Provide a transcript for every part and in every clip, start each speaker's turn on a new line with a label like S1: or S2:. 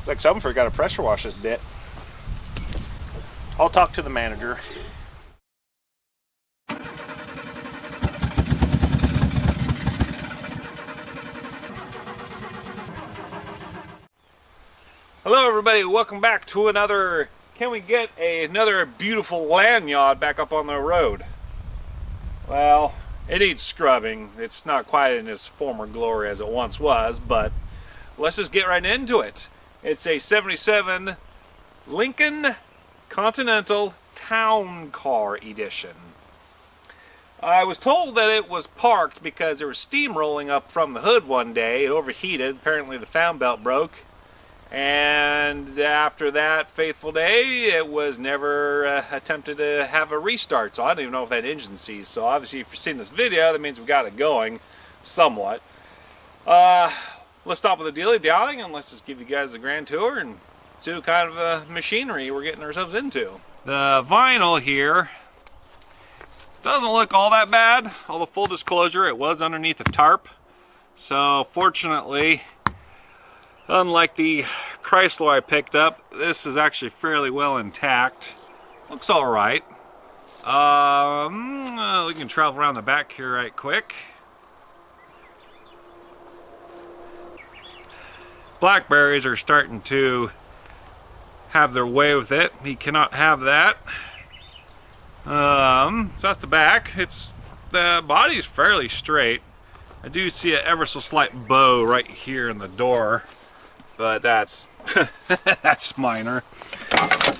S1: Like something for got to pressure wash this bit. I'll talk to the manager. Hello everybody, welcome back to another, can we get another beautiful lanyard back up on the road? Well, it needs scrubbing. It's not quite in its former glory as it once was, but let's just get right into it. It's a 77 Lincoln Continental Town Car edition. I was told that it was parked because there was steam rolling up from the hood one day. It overheated. Apparently the fan belt broke. And after that fateful day, it was never attempted to have a restart. So I don't even know if that engine seized. So obviously if you've seen this video, that means we got it going somewhat. Let's stop with the dilly-dallying and let's just give you guys a grand tour and see what kind of machinery we're getting ourselves into. The vinyl here doesn't look all that bad. Although full disclosure, it was underneath a tarp. So fortunately, unlike the Chrysler I picked up, this is actually fairly well intact. Looks alright. We can travel around the back here right quick. Blackberries are starting to have their way with it. He cannot have that. So that's the back. The body's fairly straight. I do see an ever so slight bow right here in the door, but that's that's minor. I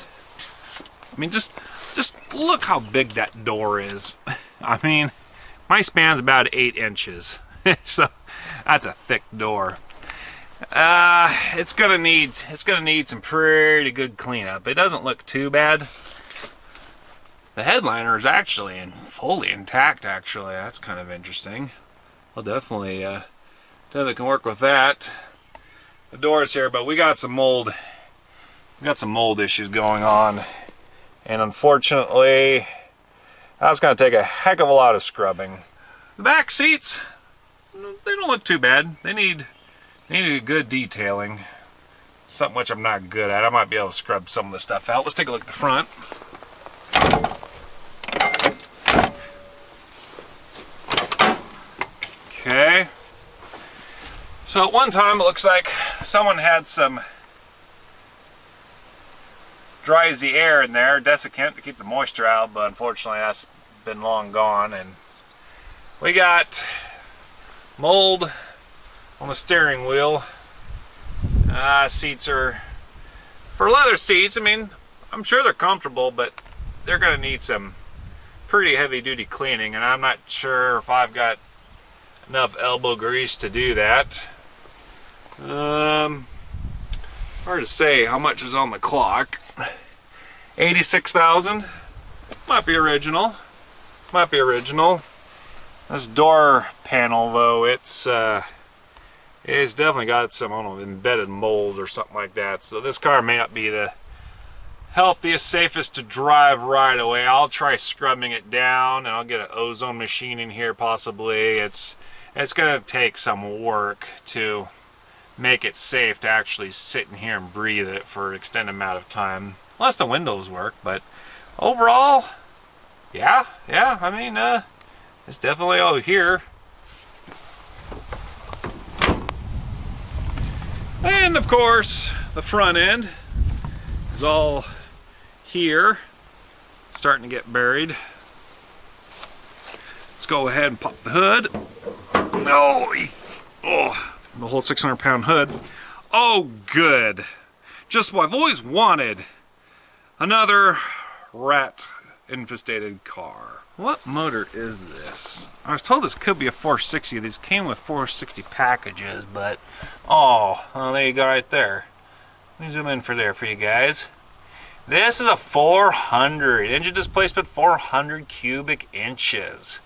S1: mean, just look how big that door is. I mean, my span's about 8 inches, so that's a thick door. It's gonna need some pretty good cleanup. It doesn't look too bad. The headliner is actually fully intact. Actually, that's kind of interesting. I'll definitely can work with that. The doors here, but we got some mold. We got some mold issues going on, and unfortunately, that's gonna take a heck of a lot of scrubbing. The back seats, they don't look too bad. They need a good detailing. Something which I'm not good at. I might be able to scrub some of this stuff out. Let's take a look at the front. Okay. So at one time it looks like someone had some dries the air in there, desiccant to keep the moisture out, but unfortunately that's been long gone. And we got mold on the steering wheel. Seats are, for leather seats, I mean, I'm sure they're comfortable, but they're going to need some pretty heavy duty cleaning, and I'm not sure if I've got enough elbow grease to do that. Hard to say how much is on the clock. 86,000. Might be original. Might be original. This door panel, though, it's definitely got some, I don't know, embedded mold or something like that. So this car may not be the healthiest, safest to drive right away. I'll try scrubbing it down, and I'll get an ozone machine in here possibly. It's going to take some work to make it safe to actually sit in here and breathe it for an extended amount of time. Unless the windows work, but overall, yeah, I mean, it's definitely over here. And of course, the front end is all here, starting to get buried. Let's go ahead and pop the hood. No, the whole 600-pound hood. Oh, good. Just what I've always wanted. Another rat-infested car. What motor is this? I was told this could be a 460. These came with 460 packages, but oh, there you go right there. Let me zoom in for you guys. This is a 400 engine displacement, 400 cubic inches,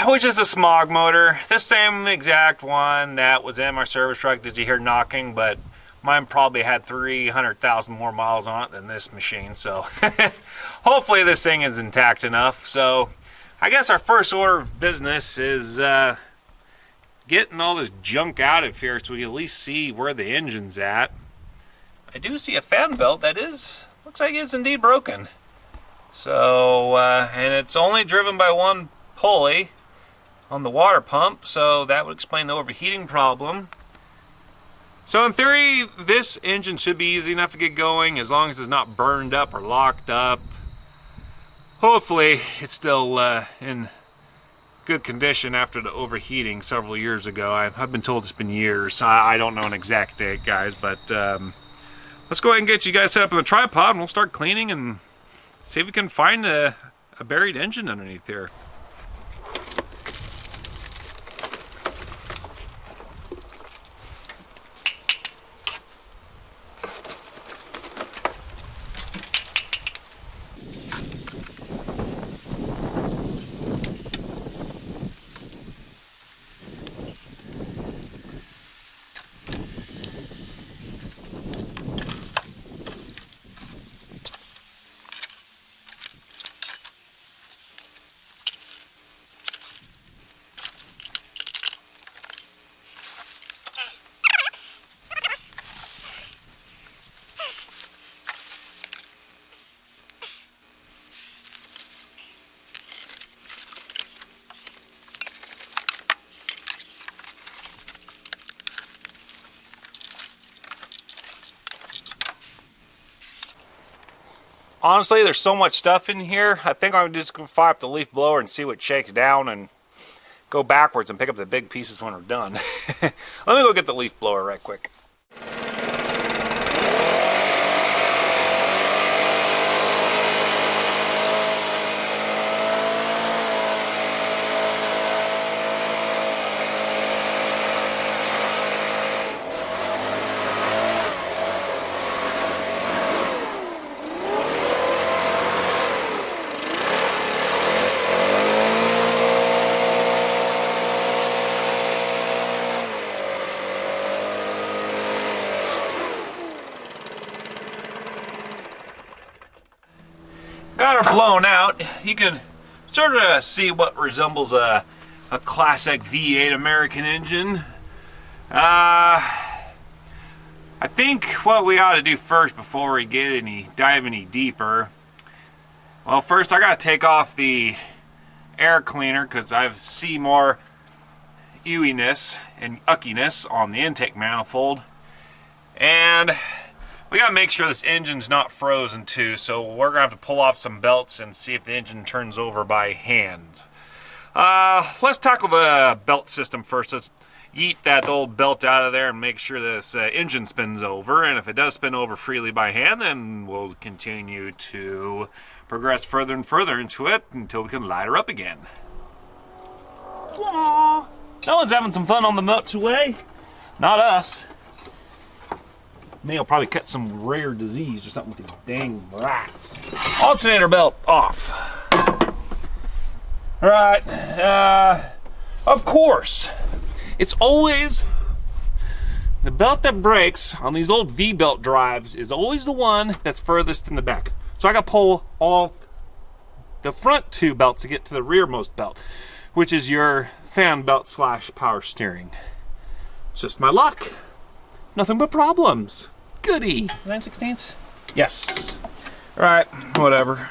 S1: which is the smog motor, the same exact one that was in my service truck that you hear knocking, but mine probably had 300,000 more miles on it than this machine, so hopefully this thing is intact enough. So I guess our first order of business is getting all this junk out of here so we can at least see where the engine's at. I do see a fan belt that looks like it's indeed broken. So, and it's only driven by one pulley on the water pump, so that would explain the overheating problem. So in theory, this engine should be easy enough to get going as long as it's not burned up or locked up. Hopefully, it's still in good condition after the overheating several years ago. I've been told it's been years. I don't know an exact date, guys, but let's go ahead and get you guys set up on the tripod and we'll start cleaning and see if we can find a buried engine underneath here. Honestly, there's so much stuff in here. I think I'm just going to fire up the leaf blower and see what shakes down and go backwards and pick up the big pieces when we're done. Let me go get the leaf blower right quick. Got her blown out. You can sort of see what resembles a classic V8 American engine. I think what we ought to do first before we dive any deeper, well, first I gotta take off the air cleaner because I see more ewiness and uckiness on the intake manifold, and we gotta make sure this engine's not frozen too, so we're gonna have to pull off some belts and see if the engine turns over by hand. Let's tackle the belt system first. Let's yeet that old belt out of there and make sure this engine spins over, and if it does spin over freely by hand, then we'll continue to progress further and further into it until we can light her up again. Aww. No one's having some fun on the motorway. Not us. They'll probably catch some rare disease or something with these dang rats. Alternator belt off. Alright, of course, it's always the belt that breaks on these old V-belt drives is always the one that's furthest in the back. So I gotta pull off the front two belts to get to the rearmost belt, which is your fan belt / power steering. It's just my luck. Nothing but problems. Goody. 9/16? Yes. Alright, whatever.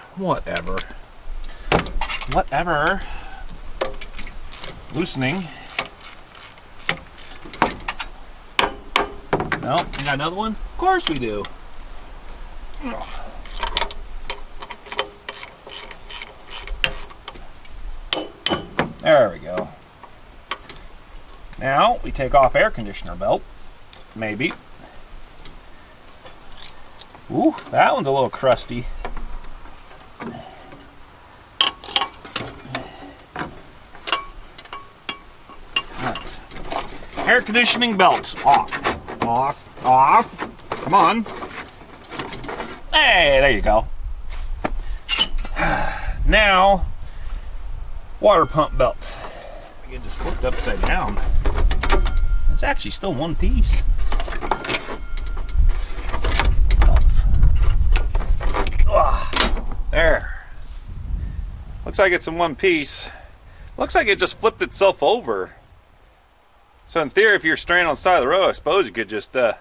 S1: Loosening. No, we got another one? Of course we do. There we go. Now we take off air conditioner belt. Maybe. Ooh, that one's a little crusty. Right. Air conditioning belts off. Off. Come on. Hey, there you go. Now, water pump belt. I get just flipped upside down. It's actually still one piece. There. Looks like it's in one piece. Looks like it just flipped itself over. So in theory, if you're stranded on the side of the road, I suppose you could just put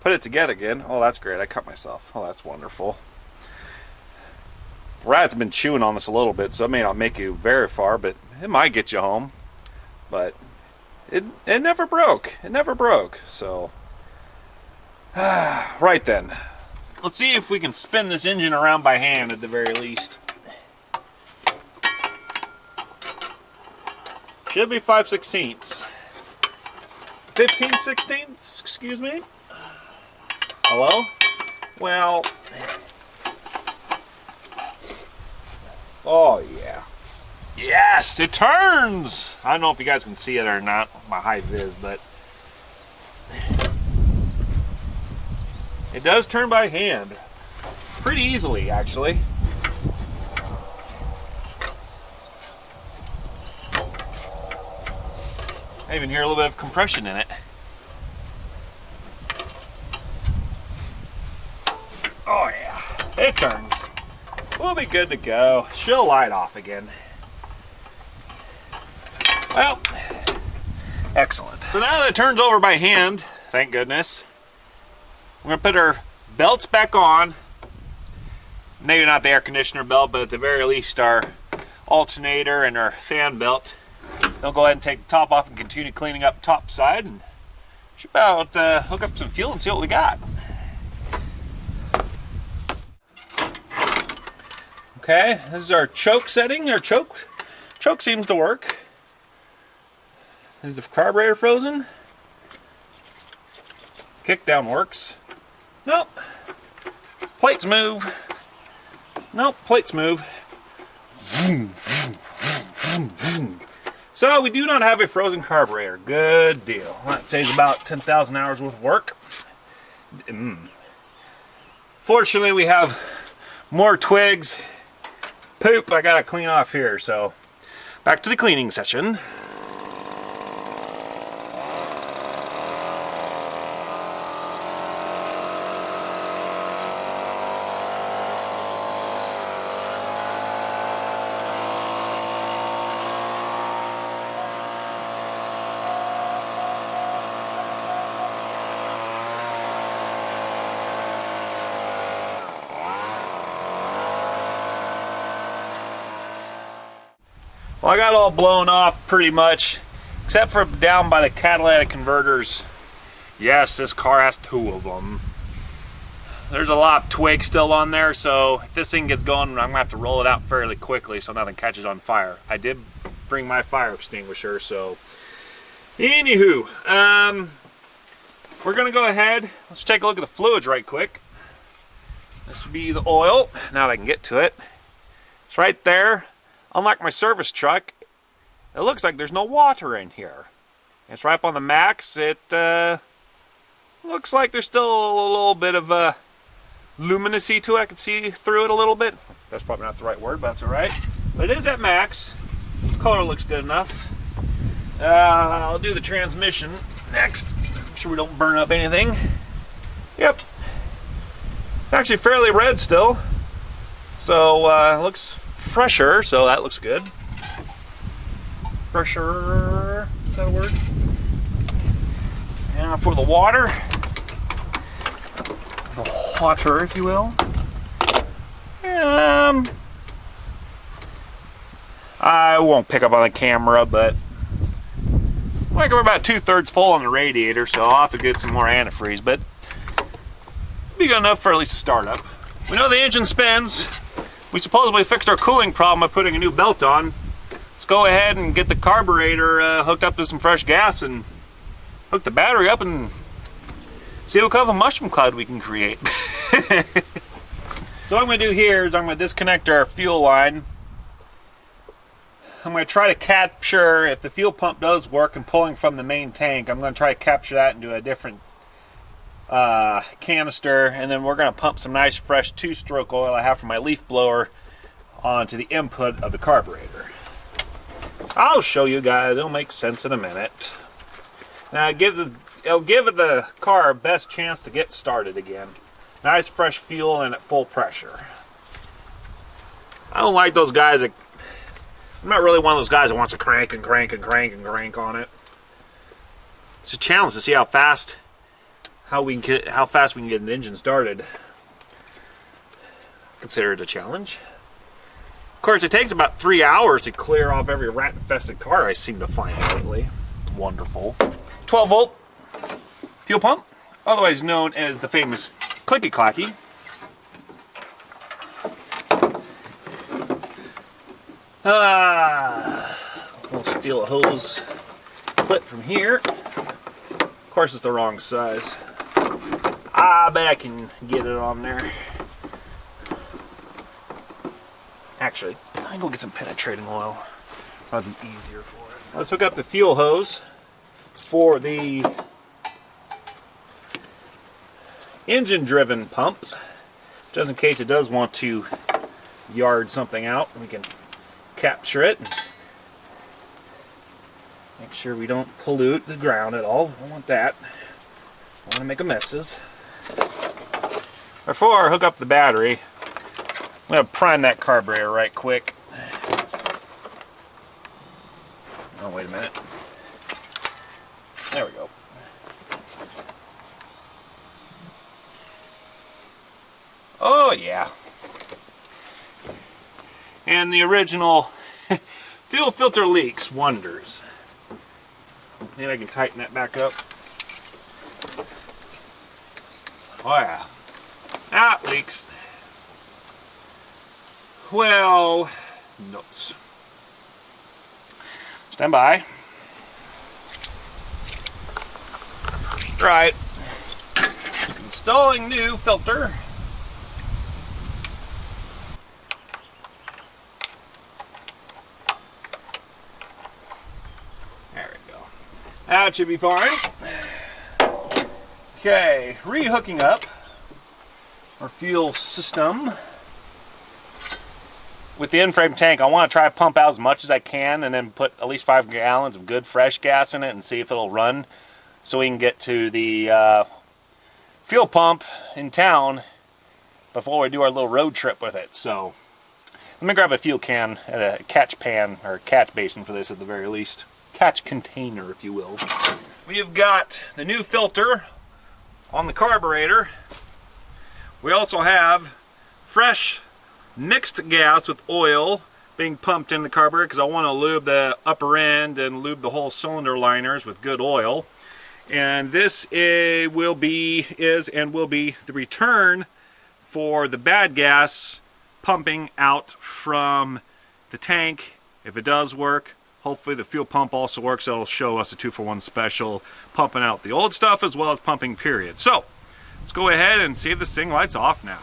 S1: it together again. Oh, that's great. I cut myself. Oh, that's wonderful. Rat's been chewing on this a little bit, so it may not make you very far, but it might get you home. But it never broke. It never broke. So, right then. Let's see if we can spin this engine around by hand at the very least. Should be 5/16. 15/16, excuse me. Hello? Well, oh yeah. Yes, it turns! I don't know if you guys can see it or not, my high vis, but it does turn by hand. Pretty easily, actually. I even hear a little bit of compression in it. Oh yeah, it turns. We'll be good to go. She'll light off again. Well, excellent. So now that it turns over by hand, thank goodness, we're gonna put our belts back on. Maybe not the air conditioner belt, but at the very least our alternator and our fan belt. Then go ahead and take the top off and continue cleaning up the top side, and should about hook up some fuel and see what we got. Okay, this is our choke setting. Our choke seems to work. Is the carburetor frozen? Kickdown works. Nope. Plates move. Nope, plates move. So we do not have a frozen carburetor. Good deal. That saves about 10,000 hours worth of work. Fortunately, we have more twigs. Poop I gotta clean off here, so back to the cleaning session. Well, I got it all blown off pretty much, except for down by the catalytic converters. Yes, this car has 2 of them. There's a lot of twigs still on there, so if this thing gets going, I'm gonna have to roll it out fairly quickly so nothing catches on fire. I did bring my fire extinguisher, so anywho, we're gonna go ahead. Let's take a look at the fluids right quick. This would be the oil. Now that I can get to it, it's right there. Unlike my service truck, it looks like there's no water in here. It's right up on the max. It looks like there's still a little bit of luminosity to it. I can see through it a little bit. That's probably not the right word, but that's all right. But it is at max. Color looks good enough. I'll do the transmission next. Make sure we don't burn up anything. Yep. It's actually fairly red still. So it looks fresher, so that looks good. Fresher, is that a word? Now for the water. The water, if you will. I won't pick up on the camera, but like we're about 2/3 full on the radiator, so I'll have to get some more antifreeze, but it'll be good enough for at least a startup. We know the engine spins. We supposedly fixed our cooling problem by putting a new belt on. Let's go ahead and get the carburetor hooked up to some fresh gas and hook the battery up and see what kind of a mushroom cloud we can create. So what I'm going to do here is I'm going to disconnect our fuel line. I'm going to try to capture, if the fuel pump does work and pulling from the main tank, I'm going to try to capture that into a different canister, and then we're going to pump some nice fresh 2-stroke oil I have from my leaf blower onto the input of the carburetor. I'll show you guys, it'll make sense in a minute. Now it'll give the car best chance to get started again. Nice fresh fuel and at full pressure. I don't like those guys that, I'm not really one of those guys that wants to crank and crank and crank and crank on it. It's a challenge to see how fast we can get an engine started. Consider it a challenge. Of course, it takes about 3 hours to clear off every rat-infested car I seem to find lately. Wonderful. 12-volt fuel pump, otherwise known as the famous clicky-clacky. We'll steal a hose clip from here. Of course, it's the wrong size. I bet I can get it on there. Actually, I can go get some penetrating oil. Probably easier for it. Let's hook up the fuel hose for the engine-driven pump, just in case it does want to yard something out. We can capture it. Make sure we don't pollute the ground at all. I don't want that. I want to make messes. Before I hook up the battery, I'm going to prime that carburetor right quick. Oh, wait a minute. There we go. Oh, yeah. And the original fuel filter leaks wonders. Maybe I can tighten that back up. Oh, yeah. Ah, it leaks. Well, nuts. Stand by. Right. Installing new filter. There we go. That should be fine. Okay, re-hooking up our fuel system. With the in-frame tank, I want to try to pump out as much as I can and then put at least 5 gallons of good fresh gas in it and see if it'll run, so we can get to the fuel pump in town before we do our little road trip with it. So let me grab a fuel can and a catch pan, or catch basin for this at the very least. Catch container, if you will. We've got the new filter on the carburetor. We also have fresh mixed gas with oil being pumped in the carburetor because I want to lube the upper end and lube the whole cylinder liners with good oil. And this will be the return for the bad gas pumping out from the tank. If it does work, hopefully the fuel pump also works. It'll show us a 2-for-1 special, pumping out the old stuff as well as pumping period. So let's go ahead and see if this thing lights off now.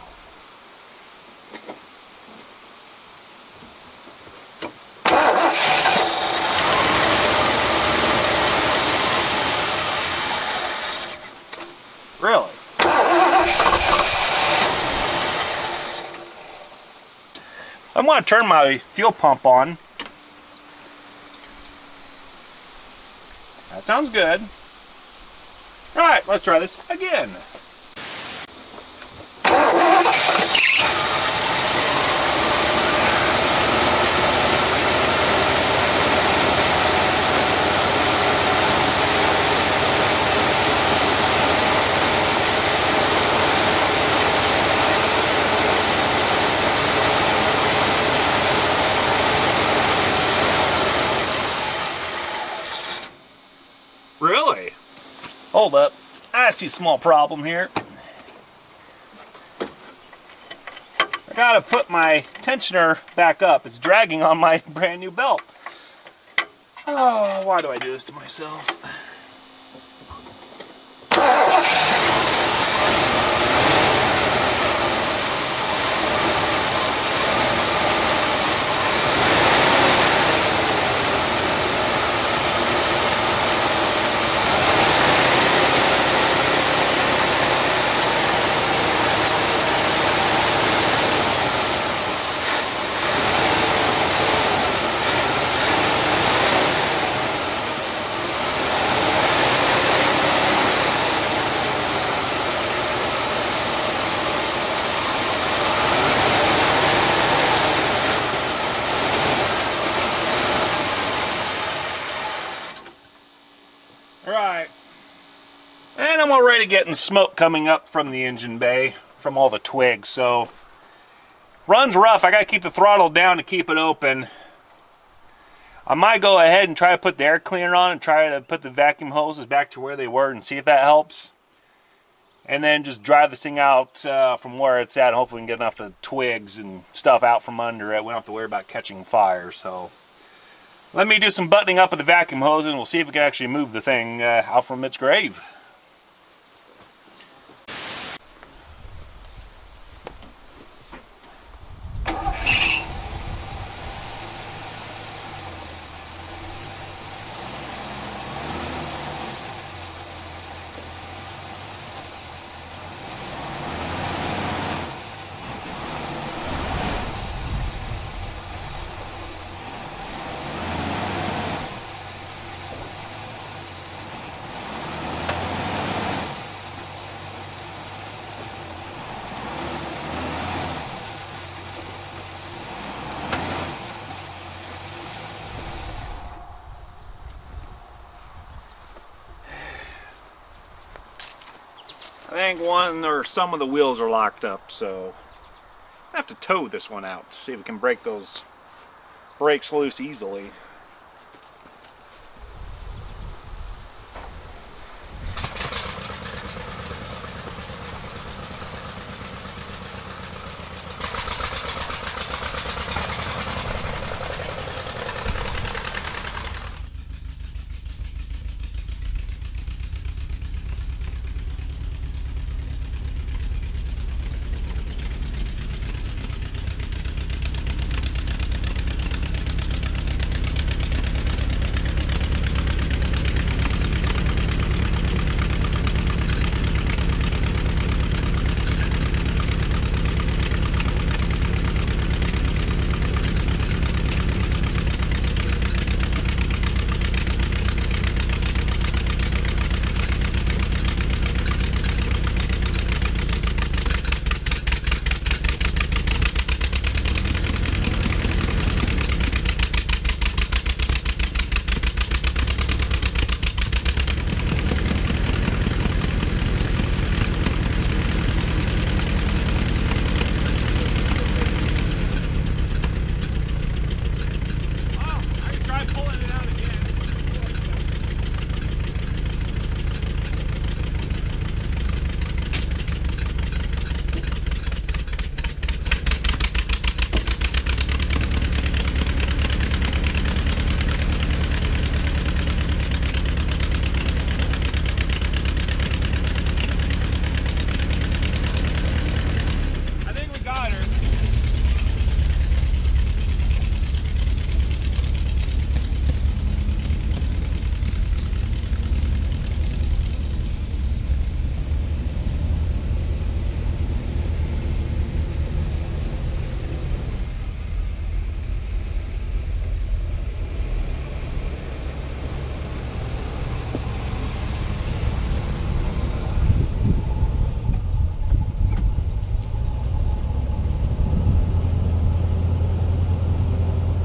S1: Really? I'm going to turn my fuel pump on. That sounds good. All right, let's try this again. Really? Hold up. I see a small problem here. I gotta put my tensioner back up. It's dragging on my brand new belt. Oh, why do I do this to myself? already getting smoke coming up from the engine bay from all the twigs, so runs rough. I gotta keep the throttle down to keep it open. I might go ahead and try to put the air cleaner on and try to put the vacuum hoses back to where they were and see if that helps. And then just drive this thing out from where it's at. Hopefully we can get enough of the twigs and stuff out from under it. We don't have to worry about catching fire. So let me do some buttoning up with the vacuum hose and we'll see if we can actually move the thing out from its grave. I think one or some of the wheels are locked up, so I have to tow this one out to see if we can break those brakes loose easily.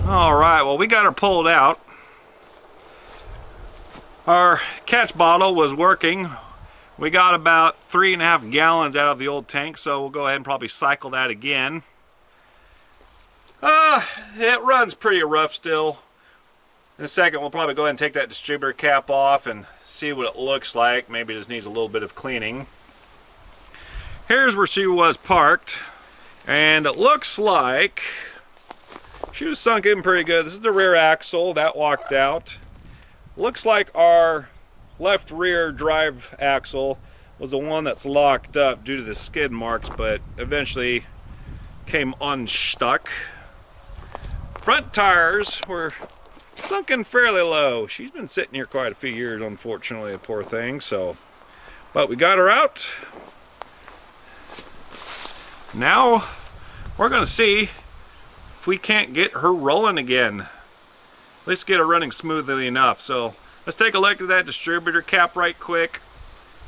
S1: Alright, well, we got her pulled out. Our catch bottle was working. We got about 3.5 gallons out of the old tank, so we'll go ahead and probably cycle that again. It runs pretty rough still. In a second, we'll probably go ahead and take that distributor cap off and see what it looks like. Maybe it just needs a little bit of cleaning. Here's where she was parked, and it looks like she was sunk in pretty good. This is the rear axle that walked out. Looks like our left rear drive axle was the one that's locked up due to the skid marks, but eventually came unstuck. Front tires were sunken fairly low. She's been sitting here quite a few years, unfortunately, a poor thing. But we got her out. Now we're gonna see if we can't get her rolling again. At least get her running smoothly enough. So let's take a look at that distributor cap right quick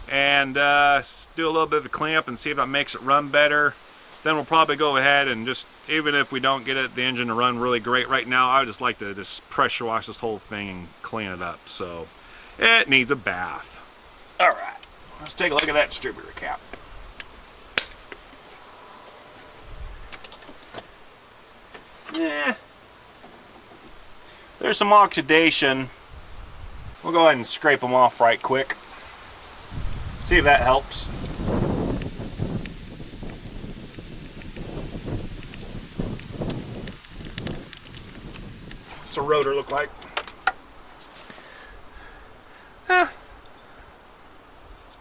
S1: and do a little bit of a clamp and see if that makes it run better. Then we'll probably go ahead and just, even if we don't get the engine to run really great right now, I would just like to just pressure wash this whole thing and clean it up. So it needs a bath. All right. Let's take a look at that distributor cap. Yeah. There's some oxidation. We'll go ahead and scrape them off right quick. See if that helps. What's the rotor look like?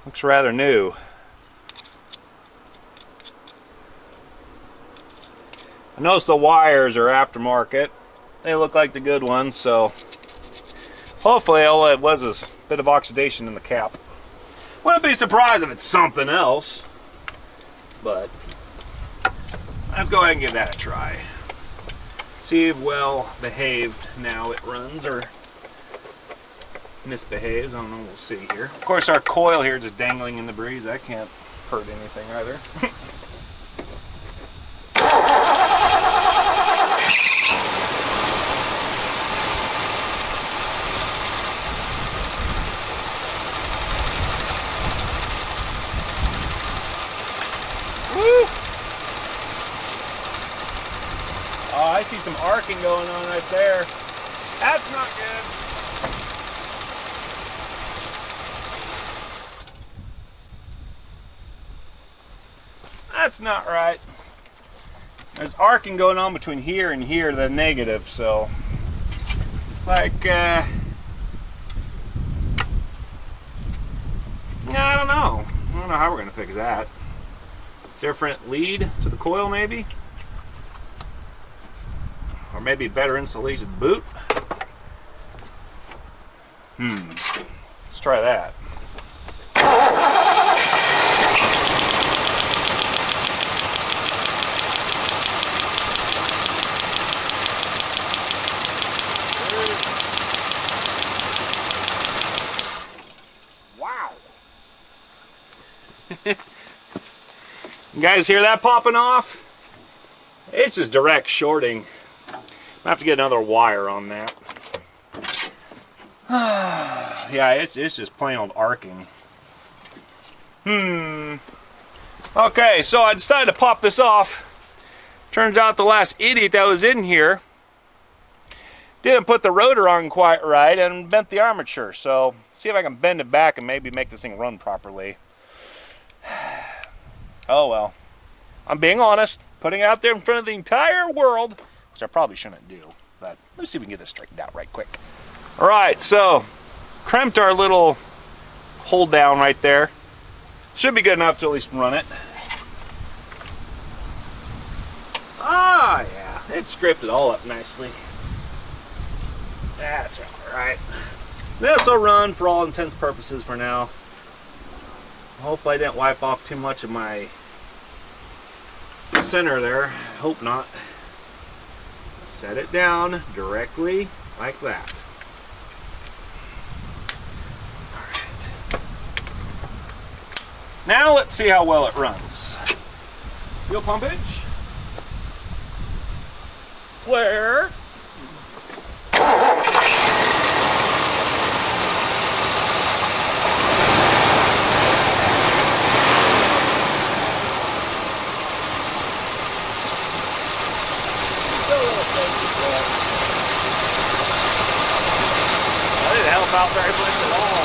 S1: Looks rather new. I noticed the wires are aftermarket. They look like the good ones, so hopefully all it was is a bit of oxidation in the cap. Wouldn't be surprised if it's something else, but let's go ahead and give that a try. See if well behaved now it runs or misbehaves. I don't know, we'll see here. Of course our coil here just dangling in the breeze. That can't hurt anything either. Woo! Oh, I see some arcing going on right there. That's not good. That's not right. There's arcing going on between here and here, the negative, so it's like, I don't know. I don't know how we're going to fix that. Different lead to the coil, maybe? Or maybe better insulated boot? Let's try that. You guys hear that popping off? It's just direct shorting. I have to get another wire on that. Yeah, it's just plain old arcing. Okay, so I decided to pop this off. Turns out the last idiot that was in here didn't put the rotor on quite right and bent the armature. So, see if I can bend it back and maybe make this thing run properly. Oh well. I'm being honest, putting it out there in front of the entire world, which I probably shouldn't do, but let's see if we can get this straightened out right quick. Alright, so crimped our little hold down right there. Should be good enough to at least run it. Ah, yeah, it scraped it all up nicely. That's alright. This will run for all intents and purposes for now. Hopefully I didn't wipe off too much of my center there. Hope not. Set it down directly like that. Alright. Now let's see how well it runs. Fuel pumpage. Flare. Out very much at all.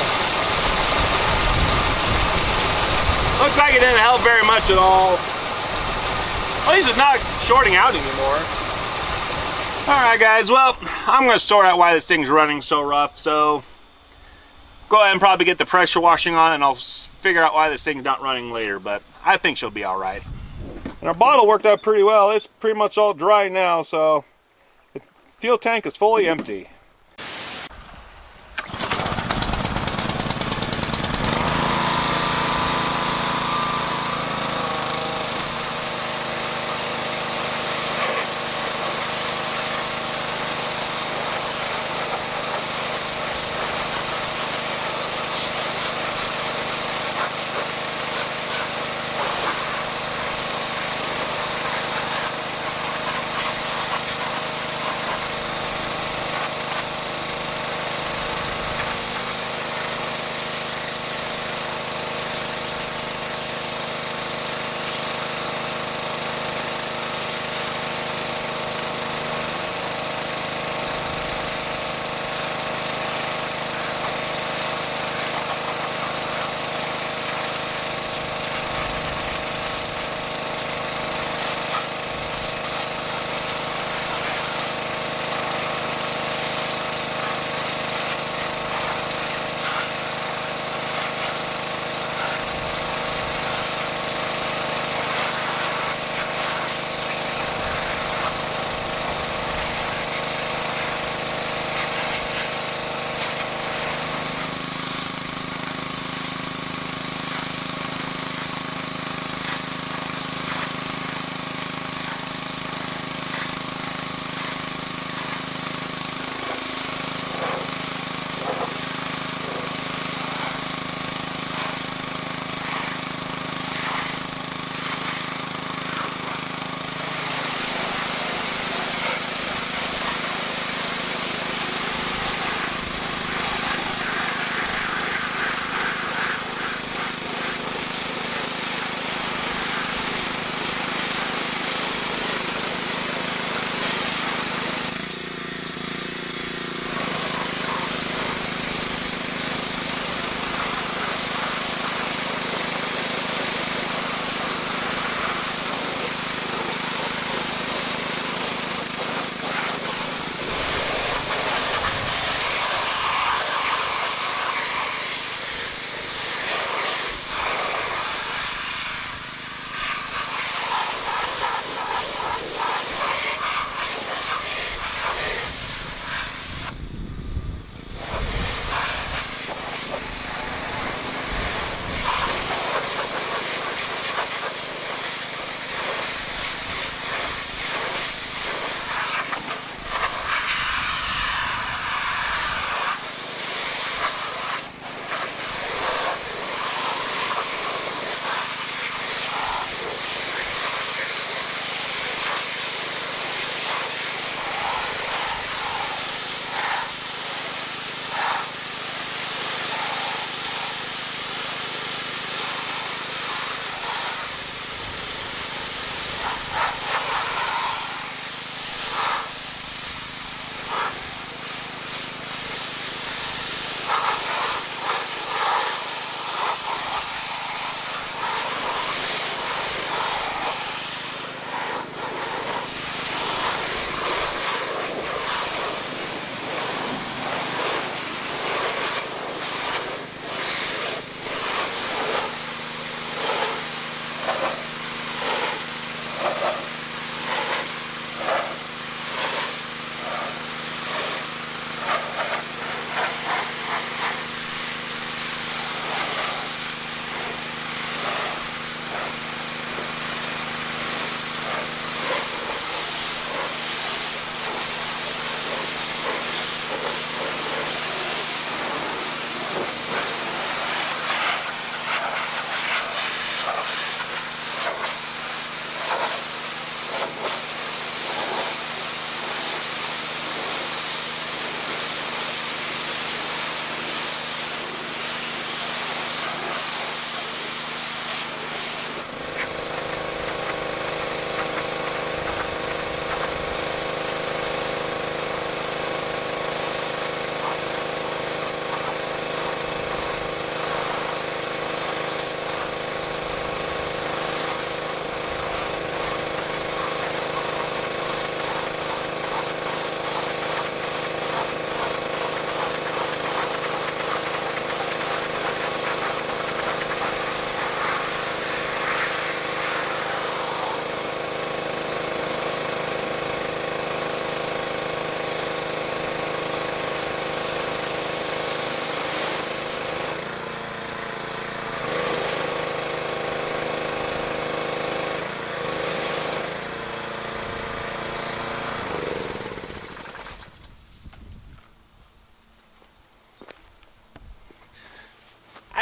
S1: Looks like it didn't help very much at all. At least it's not shorting out anymore. Alright guys, well, I'm going to sort out why this thing's running so rough, so go ahead and probably get the pressure washing on and I'll figure out why this thing's not running later, but I think she'll be alright. And our bottle worked out pretty well. It's pretty much all dry now, so the fuel tank is fully empty.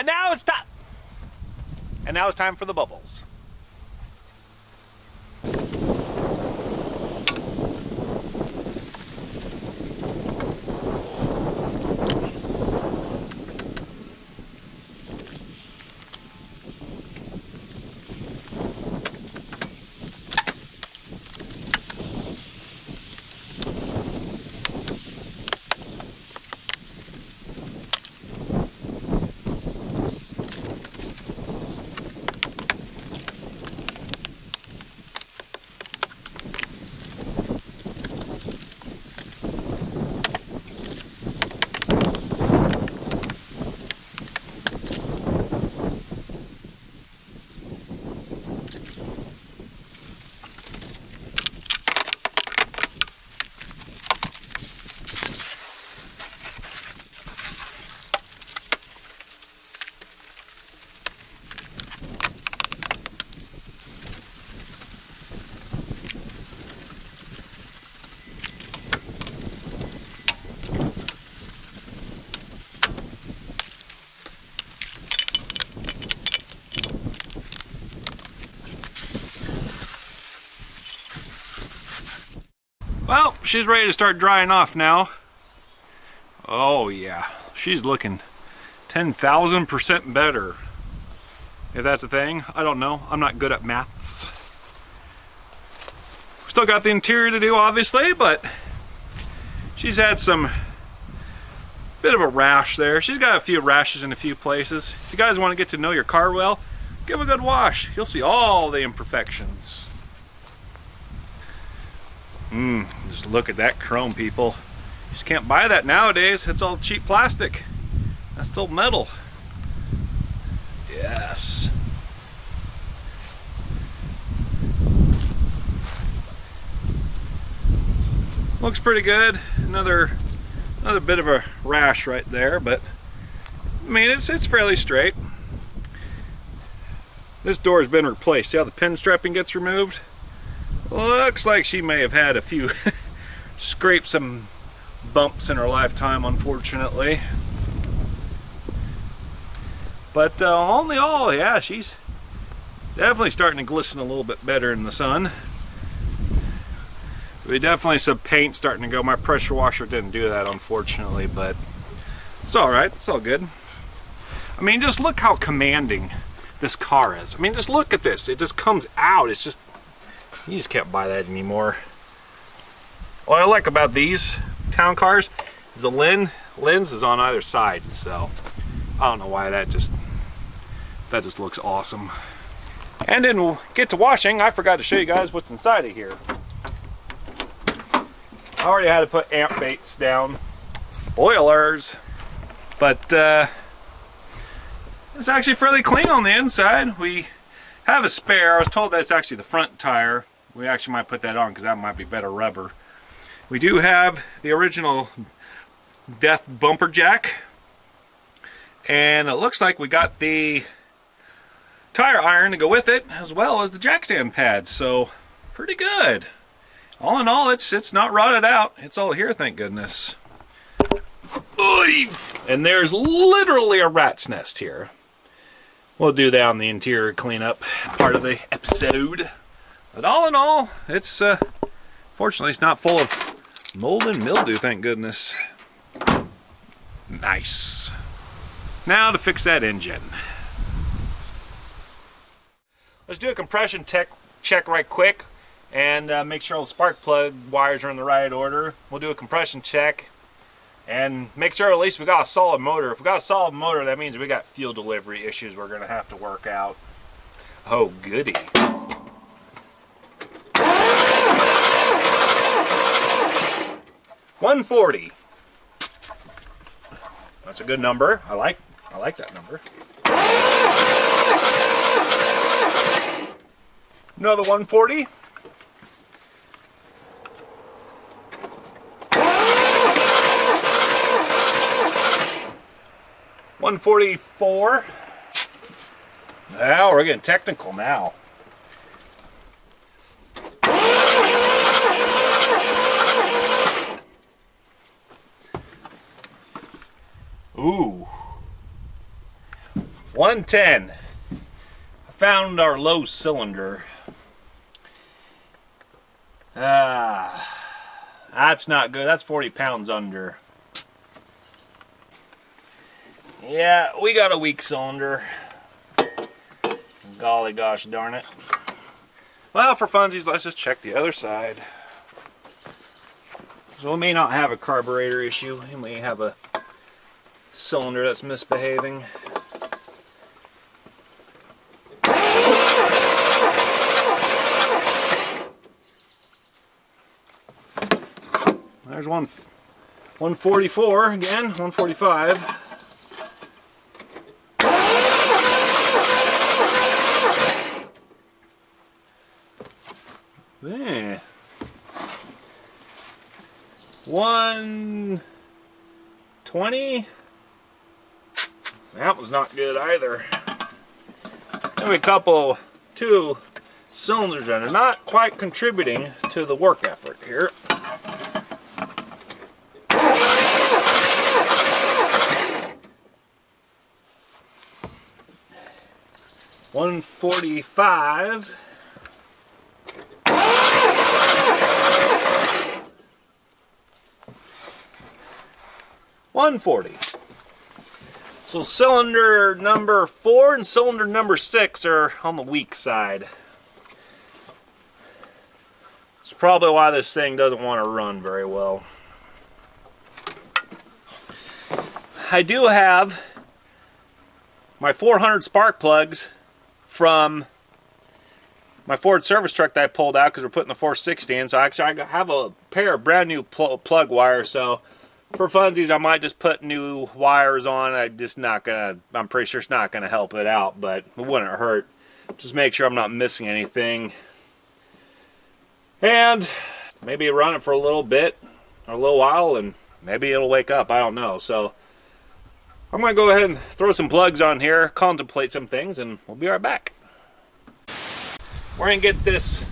S1: And now it's time. And now it's time for the bubbles. Well, she's ready to start drying off now. Oh yeah, she's looking 10,000% better. If that's a thing, I don't know. I'm not good at maths. Still got the interior to do, obviously, but she's had some bit of a rash there. She's got a few rashes in a few places. If you guys want to get to know your car well, give it a good wash. You'll see all the imperfections. Just look at that chrome, people. You just can't buy that nowadays. It's all cheap plastic. That's still metal. Yes. Looks pretty good. Another bit of a rash right there, but I mean it's fairly straight. This door has been replaced. See how the pin strapping gets removed? Looks like she may have had a few scrapes and bumps in her lifetime, unfortunately. But all in all, yeah, she's definitely starting to glisten a little bit better in the sun. We definitely some paint starting to go. My pressure washer didn't do that, unfortunately, but it's all right. It's all good. I mean, just look how commanding this car is. I mean, just look at this. It just comes out. It's just, you just can't buy that anymore. What I like about these town cars is the lens is on either side, so I don't know why that just looks awesome. And then we'll get to washing. I forgot to show you guys what's inside of here. I already had to put amp baits down. Spoilers. But it's actually fairly clean on the inside. We have a spare. I was told that's actually the front tire. We actually might put that on because that might be better rubber. We do have the original Death bumper jack. And it looks like we got the tire iron to go with it, as well as the jack stand pads. So pretty good. All in all, it's not rotted out. It's all here, thank goodness. And there's literally a rat's nest here. We'll do that on the interior cleanup part of the episode. But all in all, it's fortunately it's not full of mold and mildew, thank goodness. Nice. Now to fix that engine. Let's do a compression check right quick and make sure all the spark plug wires are in the right order. We'll do a compression check and make sure at least we got a solid motor. If we got a solid motor, that means we got fuel delivery issues we're gonna have to work out. Oh goody. 140. That's a good number. I like that number. Another 140. $144. Now we're getting technical now. Ooh. 110. I found our low cylinder. That's not good. That's 40 pounds under. Yeah, we got a weak cylinder. Golly gosh darn it. Well, for funsies, let's just check the other side. So we may not have a carburetor issue. We may have a cylinder that's misbehaving. There's 144 again, 145. Yeah. 120. That was not good either. Then we couple two cylinders that are not quite contributing to the work effort here. $145. 140. So cylinder number 4 and cylinder number 6 are on the weak side. It's probably why this thing doesn't want to run very well. I do have my 400 spark plugs from my Ford service truck that I pulled out because we're putting the 460 in. So actually I have a pair of brand new plug wires. So for funsies, I might just put new wires on. I'm pretty sure it's not gonna help it out, but it wouldn't hurt. Just make sure I'm not missing anything. And maybe run it for a little bit, or a little while, and maybe it'll wake up. I don't know. So I'm gonna go ahead and throw some plugs on here, contemplate some things, and we'll be right back. We're gonna get this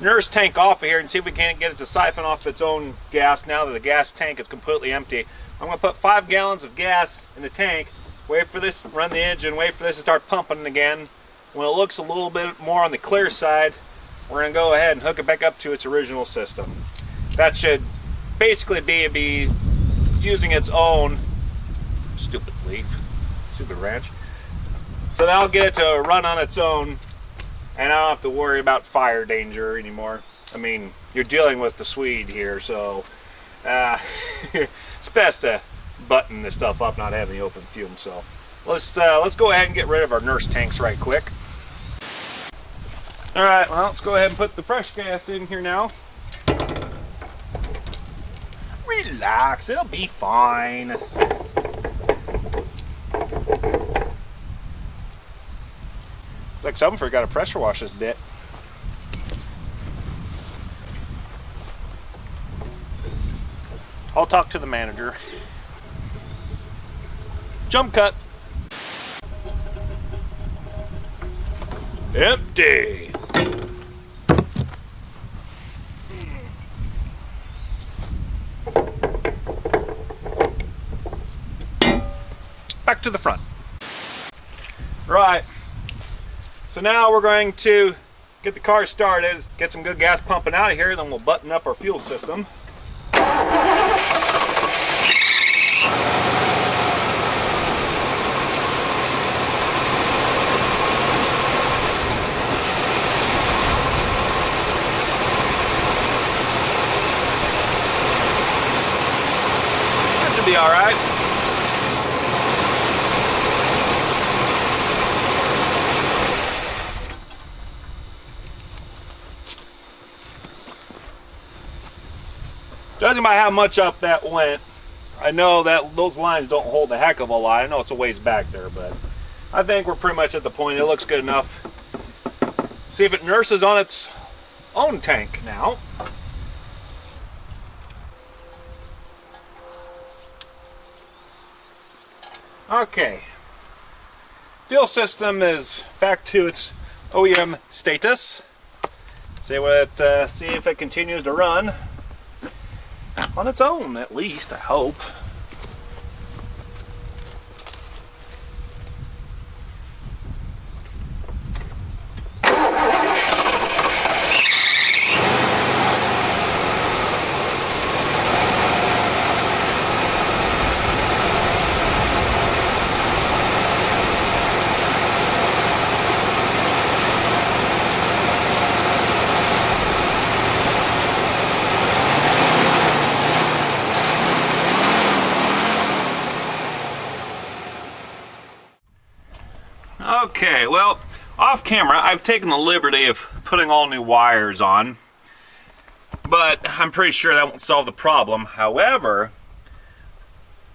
S1: nurse tank off of here and see if we can't get it to siphon off its own gas now that the gas tank is completely empty. I'm going to put 5 gallons of gas in the tank, wait for this, run the engine, wait for this to start pumping again. When it looks a little bit more on the clear side, we're going to go ahead and hook it back up to its original system. That should basically be using its own, stupid wrench. So that'll get it to run on its own. And I don't have to worry about fire danger anymore. I mean, you're dealing with the Swede here, so it's best to button this stuff up, not have any open fumes. So let's go ahead and get rid of our nurse tanks right quick. All right, well, let's go ahead and put the fresh gas in here now. Relax, it'll be fine. Like something forgot to pressure wash this bit. I'll talk to the manager. Jump cut. Empty. Back to the front. Right. So now we're going to get the car started, get some good gas pumping out of here, then we'll button up our fuel system. That should be all right. Judging by how much up that went, I know that those lines don't hold a heck of a lot. I know it's a ways back there, but I think we're pretty much at the point. It looks good enough. See if it nurses on its own tank now. Okay. Fuel system is back to its OEM status. See if it continues to run. On its own, at least, I hope. camera, I've taken the liberty of putting all new wires on, but I'm pretty sure that won't solve the problem. However,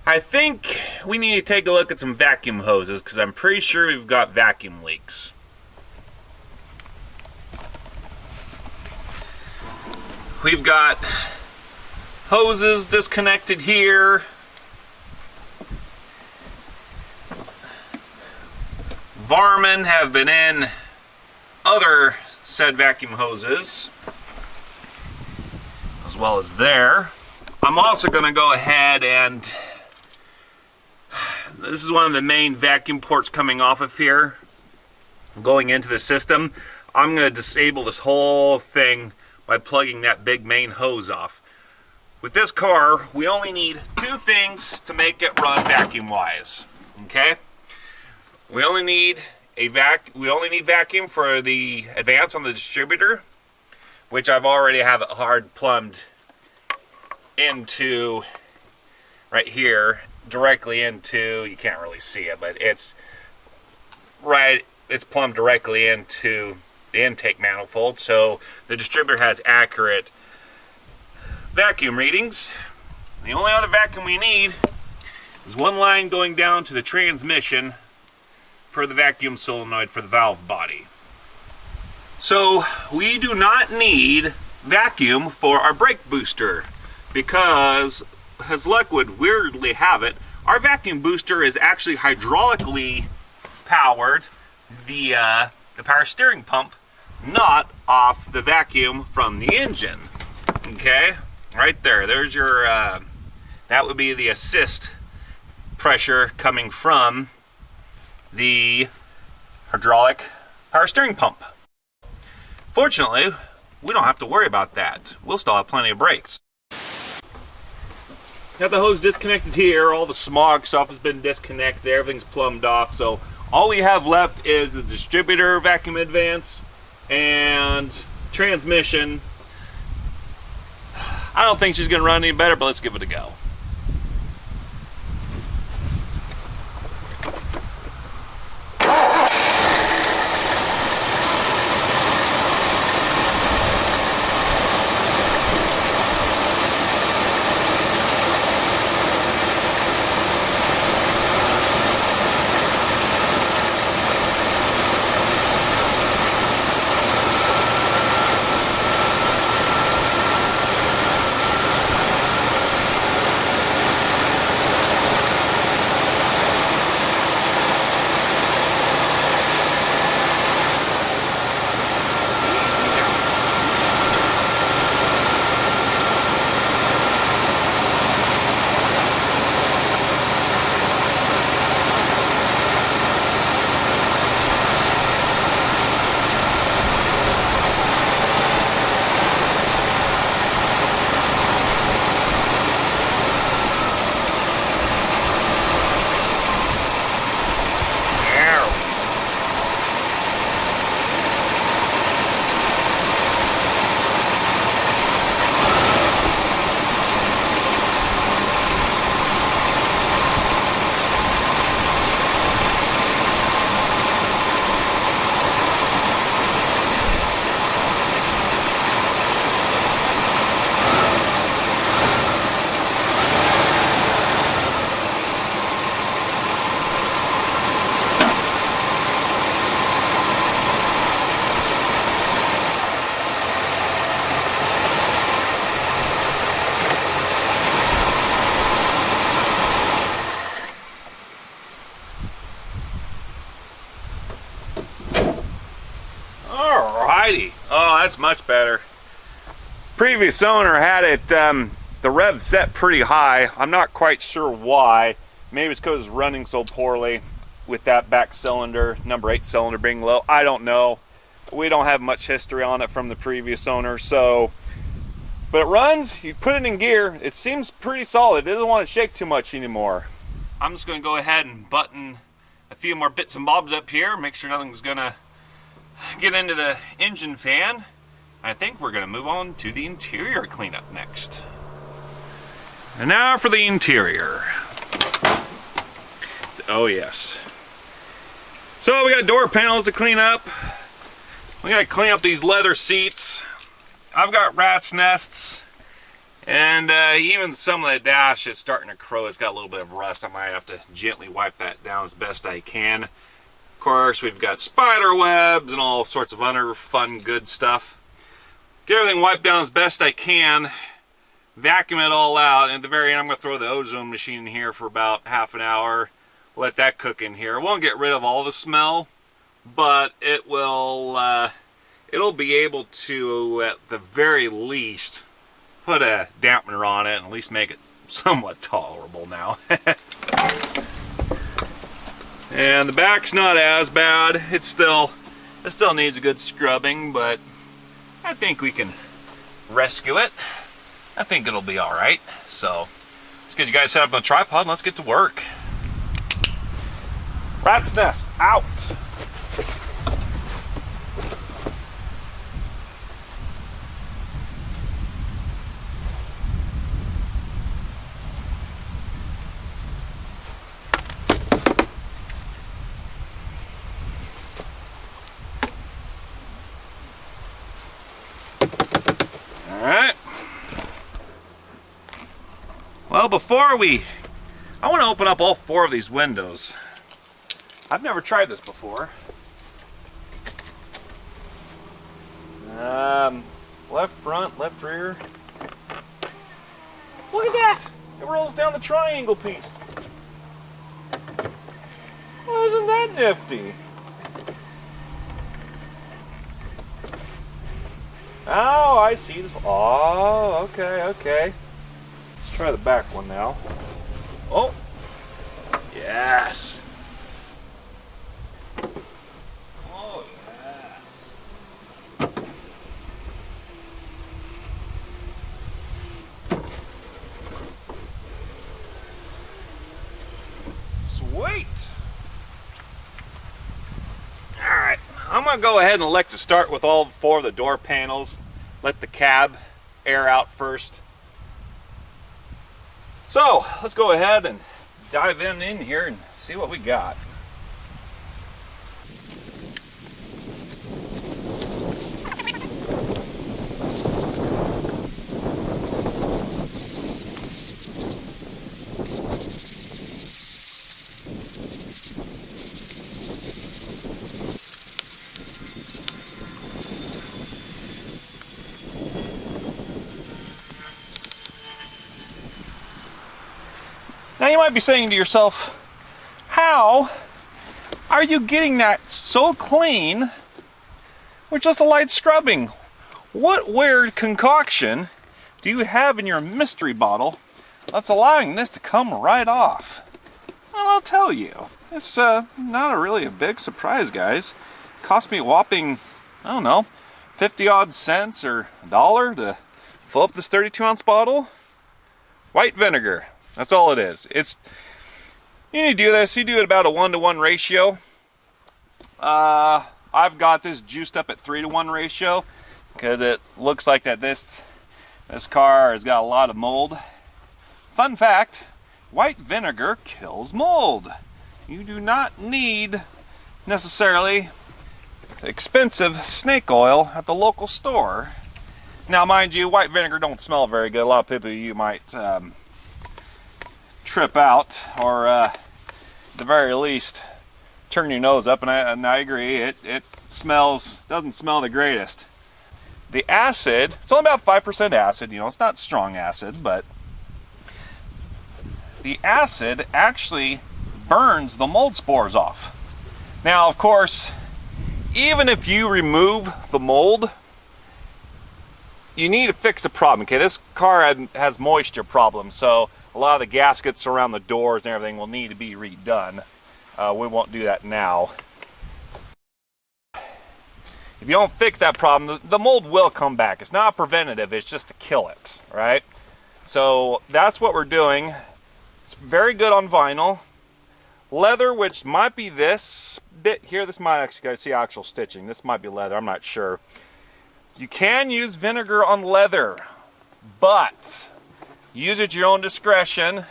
S1: I think we need to take a look at some vacuum hoses because I'm pretty sure we've got vacuum leaks. We've got hoses disconnected here. Varmin have been in other said vacuum hoses, as well as there. I'm also going to go ahead and, this is one of the main vacuum ports coming off of here, going into the system. I'm going to disable this whole thing by plugging that big main hose off. With this car, we only need two things to make it run vacuum-wise. Okay? We only need vacuum for the advance on the distributor, which I've already have it hard plumbed into right here, directly into, you can't really see it, but it's plumbed directly into the intake manifold, so the distributor has accurate vacuum readings. The only other vacuum we need is one line going down to the transmission for the vacuum solenoid for the valve body. So we do not need vacuum for our brake booster because, as luck would weirdly have it, our vacuum booster is actually hydraulically powered, the power steering pump, not off the vacuum from the engine. Okay, right there. There's your, that would be the assist pressure coming from the hydraulic power steering pump. Fortunately, we don't have to worry about that. We'll still have plenty of brakes. Got the hose disconnected here. All the smog stuff has been disconnected. Everything's plumbed off. So all we have left is the distributor vacuum advance and transmission. I don't think she's going to run any better, but let's give it a go. Alrighty. Oh, that's much better. Previous owner had it, the rev set pretty high. I'm not quite sure why. Maybe it's because it's running so poorly with that back cylinder, number 8 cylinder being low. I don't know. We don't have much history on it from the previous owner, so. But it runs, you put it in gear, it seems pretty solid. It doesn't want to shake too much anymore. I'm just going to go ahead and button a few more bits and bobs up here, make sure nothing's going to get into the engine fan. I think we're going to move on to the interior cleanup next. And now for the interior. Oh yes. So we got door panels to clean up. We gotta clean up these leather seats. I've got rat's nests, and even some of the dash is starting to crow. It's got a little bit of rust. I might have to gently wipe that down as best I can. Of course, we've got spider webs and all sorts of other fun, good stuff. Get everything wiped down as best I can. Vacuum it all out, and at the very end I'm going to throw the ozone machine in here for about half an hour. Let that cook in here. It won't get rid of all the smell, but it will. It'll be able to, at the very least, put a dampener on it and at least make it somewhat tolerable now. And the back's not as bad. It still needs a good scrubbing, but I think we can rescue it. I think it'll be all right. So let's get you guys set up on a tripod and let's get to work. Rat's nest out. Well, I want to open up all 4 of these windows. I've never tried this before. Left front, left rear. Look at that! It rolls down the triangle piece. Well, isn't that nifty? Oh, I see this. Oh, okay. Let's try the back one now. Oh, yes. Oh, yes. Sweet. All right, I'm gonna go ahead and elect to start with all 4 of the door panels. Let the cab air out first. So let's go ahead and dive in here and see what we got. Now you might be saying to yourself, how are you getting that so clean with just a light scrubbing? What weird concoction do you have in your mystery bottle that's allowing this to come right off? Well, I'll tell you. It's not really a big surprise, guys. It cost me a whopping, I don't know, 50 odd cents or $1 to fill up this 32-ounce bottle. White vinegar. That's all it is. You need to do this. You do it about a 1-to-1 ratio. I've got this juiced up at 3-to-1 ratio because it looks like that this car has got a lot of mold. Fun fact, white vinegar kills mold. You do not need necessarily expensive snake oil at the local store. Now, mind you, white vinegar don't smell very good. A lot of people, you might trip out, or at the very least turn your nose up, and I agree, it doesn't smell the greatest. The acid, it's only about 5% acid, it's not strong acid, but the acid actually burns the mold spores off. Now, of course, even if you remove the mold, you need to fix the problem. Okay, this car has moisture problems, so a lot of the gaskets around the doors and everything will need to be redone. We won't do that now. If you don't fix that problem, the mold will come back. It's not preventative, it's just to kill it, right? So that's what we're doing. It's very good on vinyl. Leather, which might be this bit here. This might actually see actual stitching. This might be leather, I'm not sure. You can use vinegar on leather, but use at your own discretion.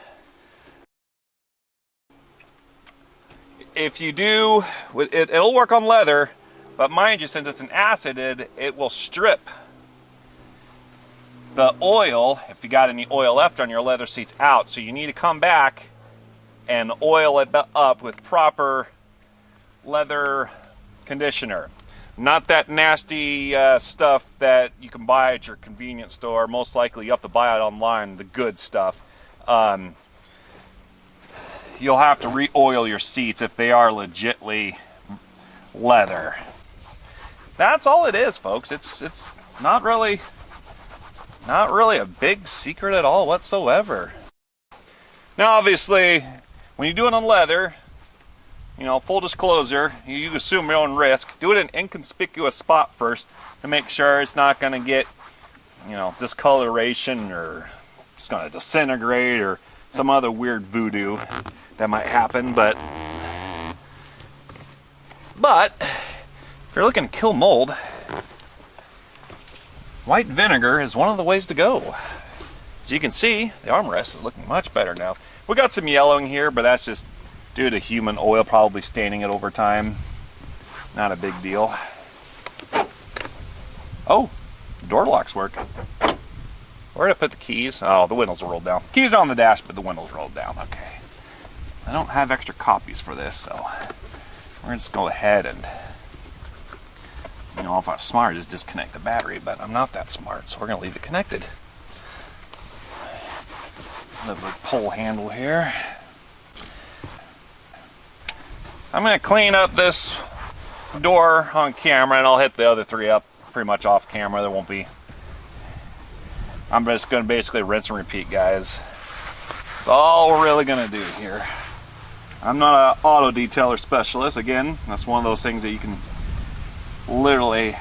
S1: If you do, it'll work on leather, But mind you, since it's an acided, it will strip the oil, if you got any oil left on your leather seats, out. So you need to come back and oil it up with proper leather conditioner. Not that nasty stuff that you can buy at your convenience store. Most likely you have to buy it online, the good stuff. You'll have to re-oil your seats if they are legitly leather. That's all it is, folks. It's not really a big secret at all whatsoever. Now, obviously, when you do it on leather, you know, full disclosure, you assume your own risk. Do it in an inconspicuous spot first to make sure it's not going to get, you know, discoloration or it's going to disintegrate or some other weird voodoo that might happen. But if you're looking to kill mold, white vinegar is one of the ways to go. As you can see, the armrest is looking much better now. We got some yellowing here, but that's just due to human oil probably staining it over time. Not a big deal. Oh, door locks work. Where did I put the keys? Oh, the windows are rolled down. Keys are on the dash, but the windows rolled down. Okay. I don't have extra copies for this, so we're going to just go ahead and, you know, if I was smart, just disconnect the battery, but I'm not that smart, so we're going to leave it connected. Little pull handle here. I'm going to clean up this door on camera, and I'll hit the other three up pretty much off camera. There won't be. I'm just going to basically rinse and repeat, guys. That's all we're really going to do here. I'm not an auto detailer specialist. Again, that's one of those things that you can literally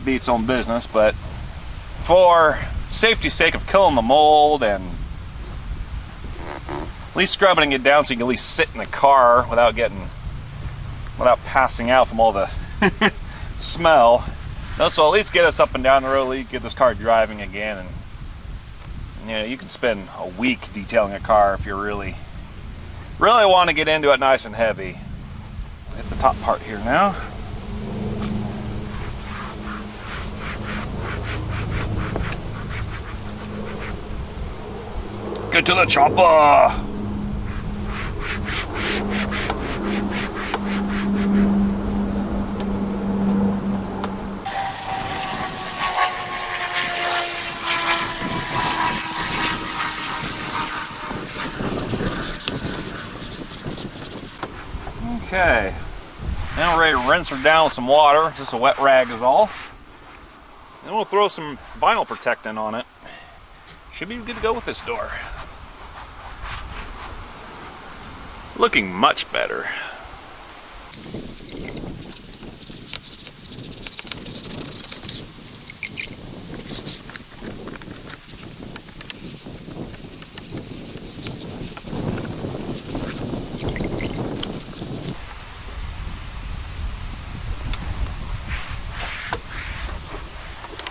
S1: be its own business, but for safety's sake of killing the mold and at least scrubbing it down so you can at least sit in the car without passing out from all the smell. So at least get us up and down the road, at least get this car driving again, and you know, you can spend a week detailing a car if you really want to get into it nice and heavy. Hit the top part here now. Get to the chopper! Okay, now we're ready to rinse her down with some water. Just a wet rag is all. Then we'll throw some vinyl protectant on it. Should be good to go with this door. Looking much better.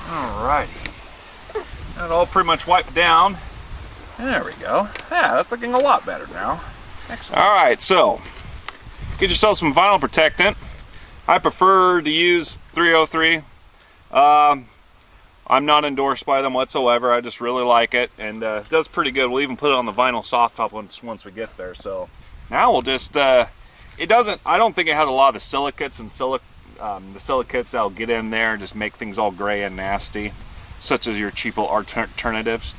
S1: Alrighty. That all pretty much wiped down. There we go. Yeah, that's looking a lot better now. Excellent. Alright, so get yourself some vinyl protectant. I prefer to use 303. I'm not endorsed by them whatsoever. I just really like it, and it does pretty good. We'll even put it on the vinyl soft top once we get there. So now we'll just it doesn't. I don't think it has a lot of the silicates and the silicates that'll get in there and just make things all gray and nasty, such as your cheapo alternatives.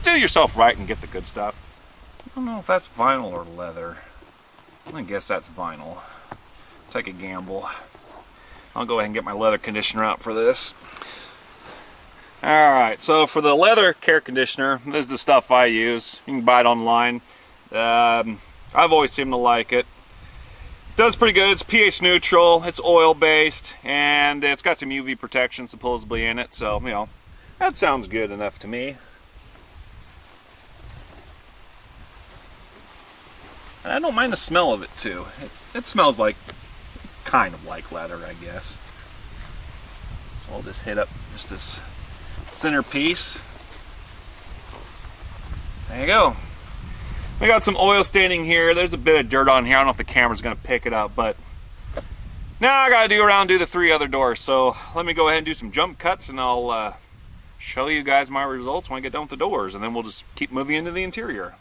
S1: Do yourself right and get the good stuff. I don't know if that's vinyl or leather. I'm gonna guess that's vinyl. Take a gamble. I'll go ahead and get my leather conditioner out for this. Alright, so for the leather care conditioner, this is the stuff I use. You can buy it online. I've always seemed to like it. Does pretty good. It's pH neutral, it's oil based, and it's got some UV protection supposedly in it, so you know, that sounds good enough to me. And I don't mind the smell of it too. It smells like, kind of like leather, I guess. So I'll just hit up just this centerpiece. There you go. We got some oil staining here. There's a bit of dirt on here. I don't know if the camera's going to pick it up, but Now I gotta do the 3 other doors, so let me go ahead and do some jump cuts and I'll show you guys my results when I get done with the doors, and then we'll just keep moving into the interior.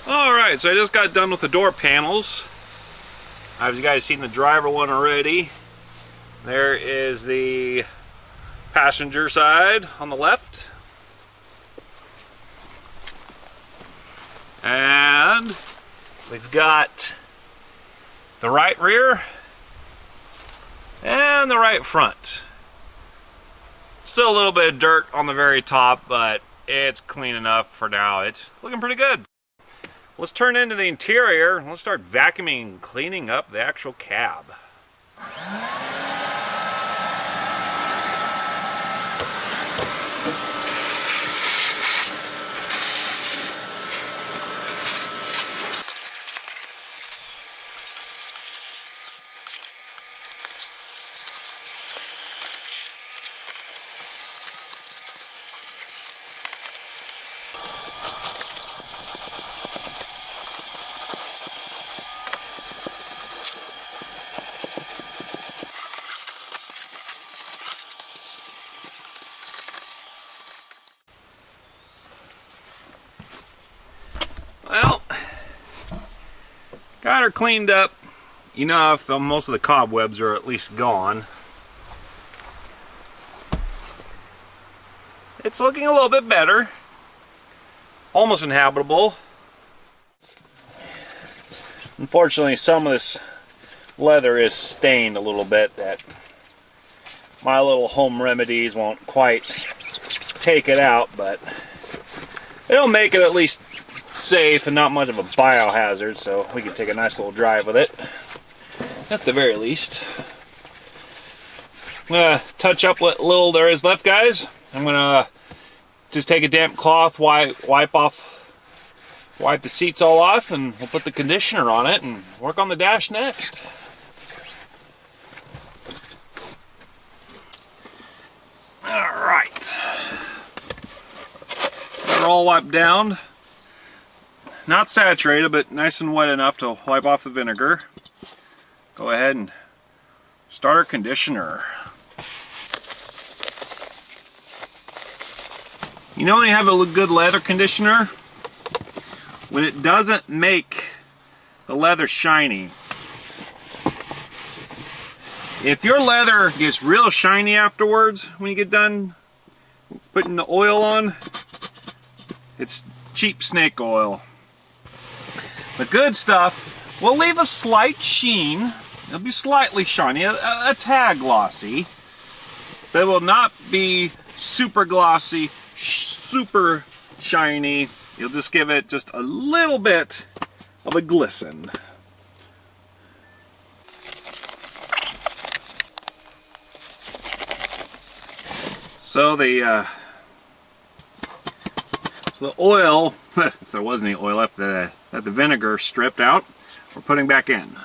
S1: Alright, so I just got done with the door panels. As you guys seen the driver one already. There is the passenger side on the left. And we've got the right rear and the right front. Still a little bit of dirt on the very top, but it's clean enough for now. It's looking pretty good. Let's turn into the interior and let's start vacuuming and cleaning up the actual cab. Well, got her cleaned up enough. Most of the cobwebs are at least gone. It's looking a little bit better. Almost inhabitable. Unfortunately, some of this leather is stained a little bit that my little home remedies won't quite take it out, but it'll make it at least safe and not much of a biohazard, so we can take a nice little drive with it at the very least. I'm gonna touch up what little there is left, guys. I'm gonna just take a damp cloth, wipe the seats all off, and we'll put the conditioner on it and work on the dash next. Alright, they're all wiped down. Not saturated, but nice and wet enough to wipe off the vinegar. Go ahead and start our conditioner. You know when you have a good leather conditioner? When it doesn't make the leather shiny. If your leather gets real shiny afterwards, when you get done putting the oil on, it's cheap snake oil. The good stuff will leave a slight sheen. It'll be slightly shiny, a tad glossy. But it will not be super glossy, super shiny. You'll just give it just a little bit of a glisten. So the oil, if there was any oil left that the vinegar stripped out, we're putting back in.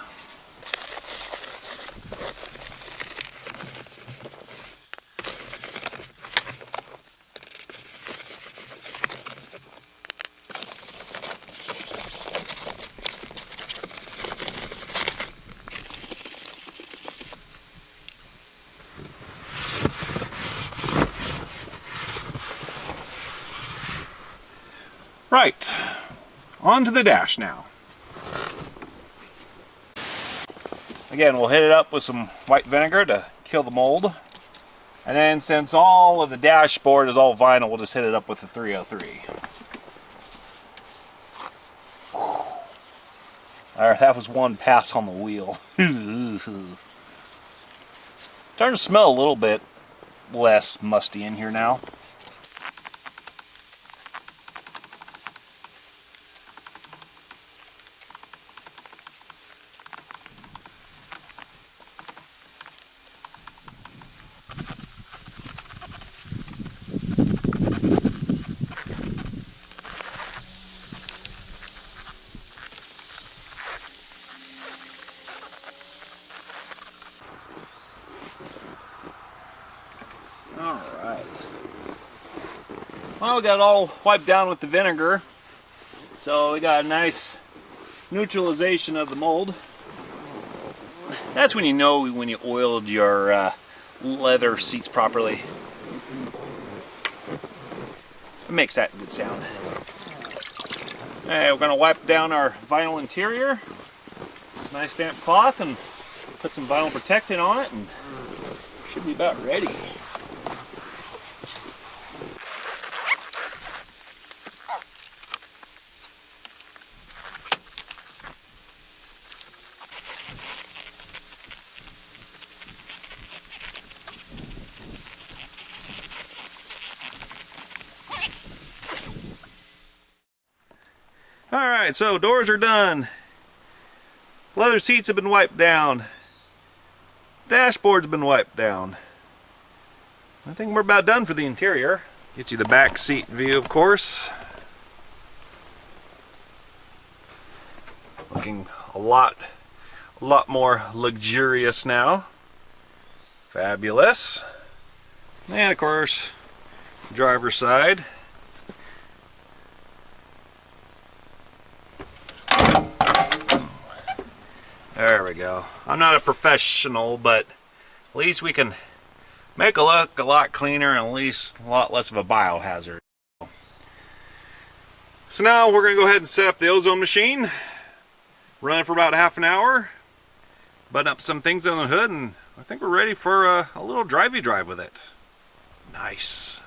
S1: Right, on to the dash now. Again, we'll hit it up with some white vinegar to kill the mold. And then since all of the dashboard is all vinyl, we'll just hit it up with the 303. Alright, that was one pass on the wheel. Starting to smell a little bit less musty in here now. Alright. Well, we got it all wiped down with the vinegar. So we got a nice neutralization of the mold. That's when you know when you oiled your leather seats properly. It makes that good sound. Alright, we're going to wipe down our vinyl interior. Nice damp cloth and put some vinyl protectant on it and should be about ready. Alright, so doors are done. Leather seats have been wiped down. Dashboard's been wiped down. I think we're about done for the interior. Get you the back seat view, of course. Looking a lot more luxurious now. Fabulous. And of course, driver's side. There we go. I'm not a professional, but at least we can make it look a lot cleaner and at least a lot less of a biohazard. So now we're going to go ahead and set up the ozone machine. Run it for about half an hour. Button up some things on the hood, and I think we're ready for a little drivey drive with it. Nice.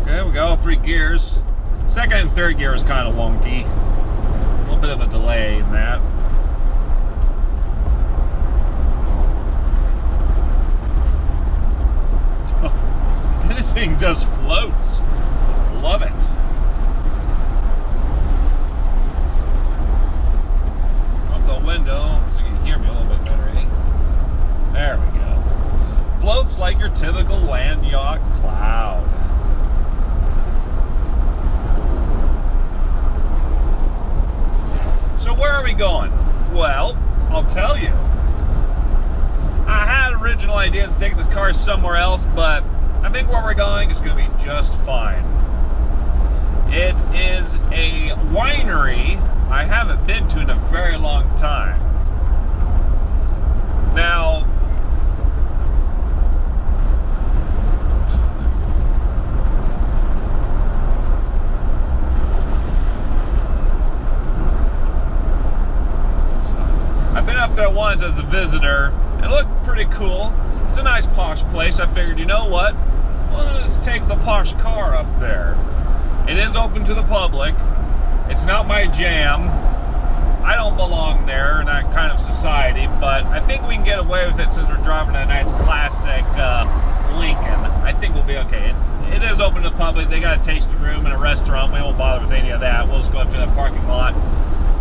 S1: Okay, we got all 3 gears. Second and third gear is kind of wonky. A little bit of a delay in that. This thing just floats. Love it. Up the window so you can hear me a little bit better, eh? There we go. Floats like your typical land yacht cloud. So where are we going? Well, I'll tell you. I had original ideas of taking this car somewhere else, but I think where we're going is going to be just fine. It is a winery I haven't been to in a very long time. Now, I've been up there once as a visitor. It looked pretty cool. It's a nice posh place. I figured, you know what? Let's take the posh car up there. It is open to the public. It's not my jam. I don't belong there in that kind of society, but I think we can get away with it since we're driving a nice classic Lincoln. I think we'll be okay. It is open to the public. They got a tasting room and a restaurant. We won't bother with any of that. We'll just go up to that parking lot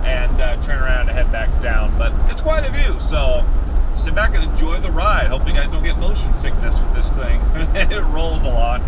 S1: and turn around and head back down. But it's quite a view, so sit back and enjoy the ride. Hope you guys don't get motion sickness with this thing. It rolls a lot.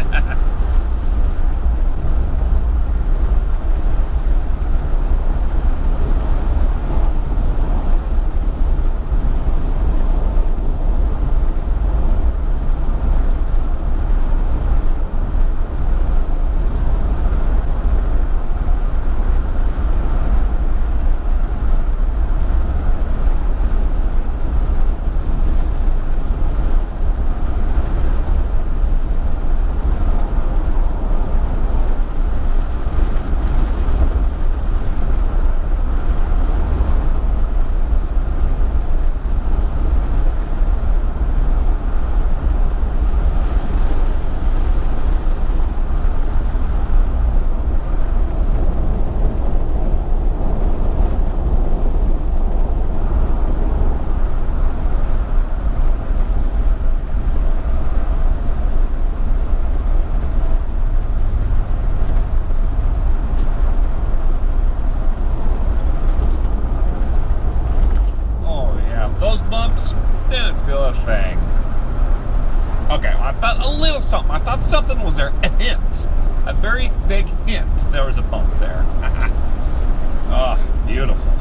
S1: Something. I thought something was there. A hint. A very big hint. There was a bump there. Oh, beautiful.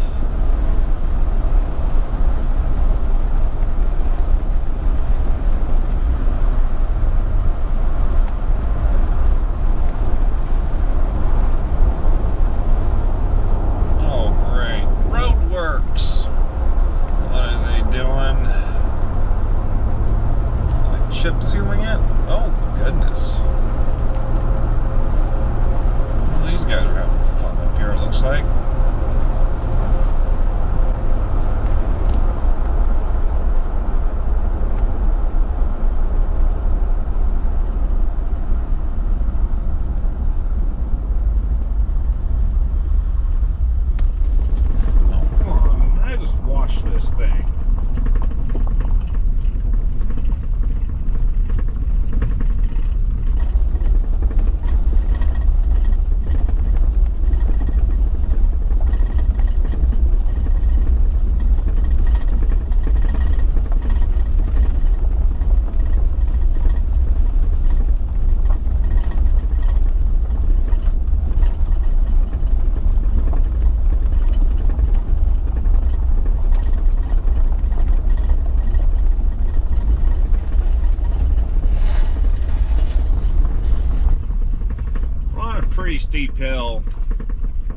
S1: steep hill.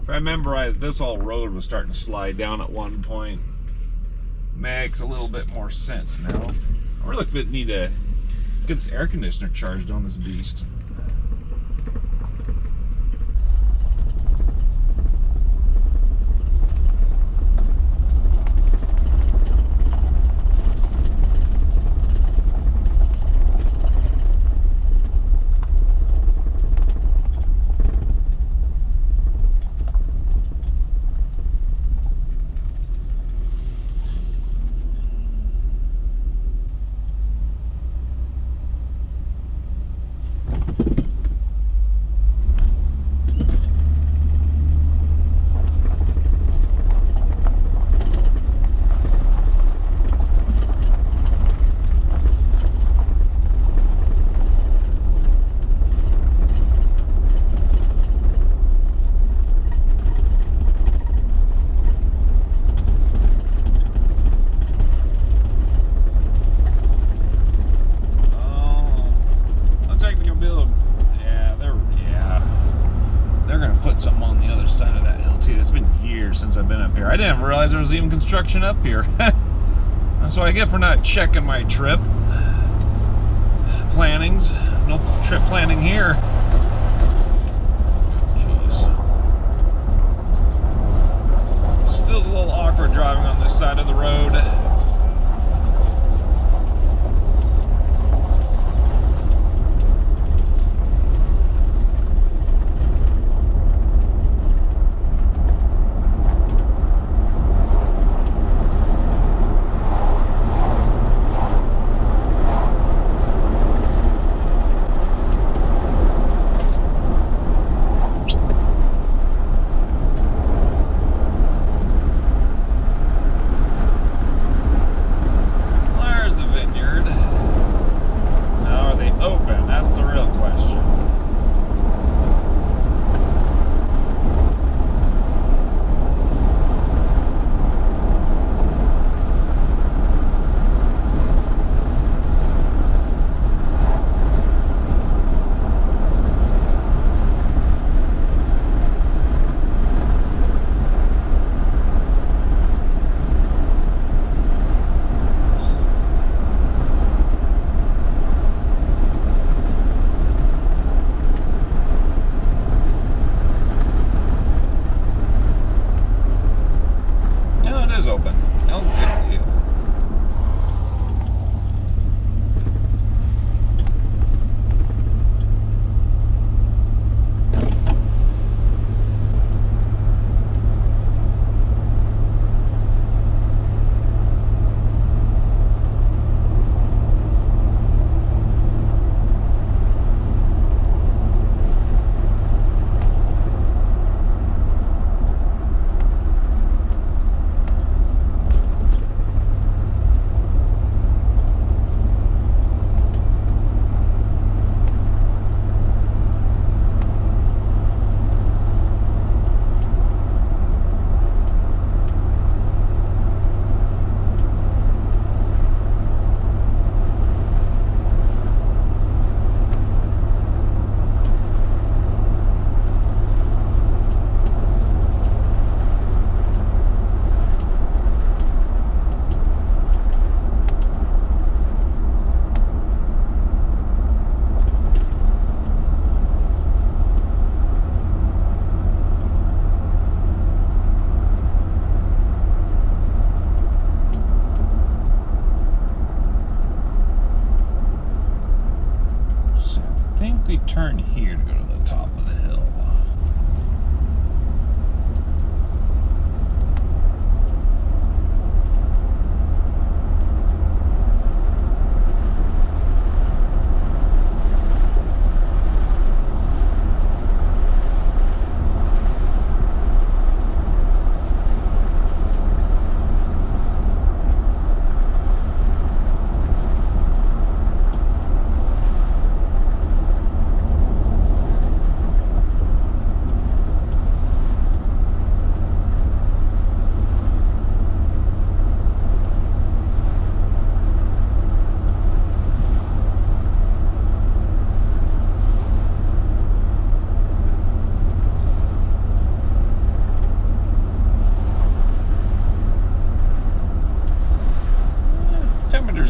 S1: If I remember, this whole road was starting to slide down at one point. Makes a little bit more sense now. I really need to get this air conditioner charged on this beast. Since I've been up here. I didn't realize there was even construction up here. That's what I get for not checking my trip plannings. No trip planning here. Jeez. This feels a little awkward driving on this side of the road. Turn here to go to the top of the hill.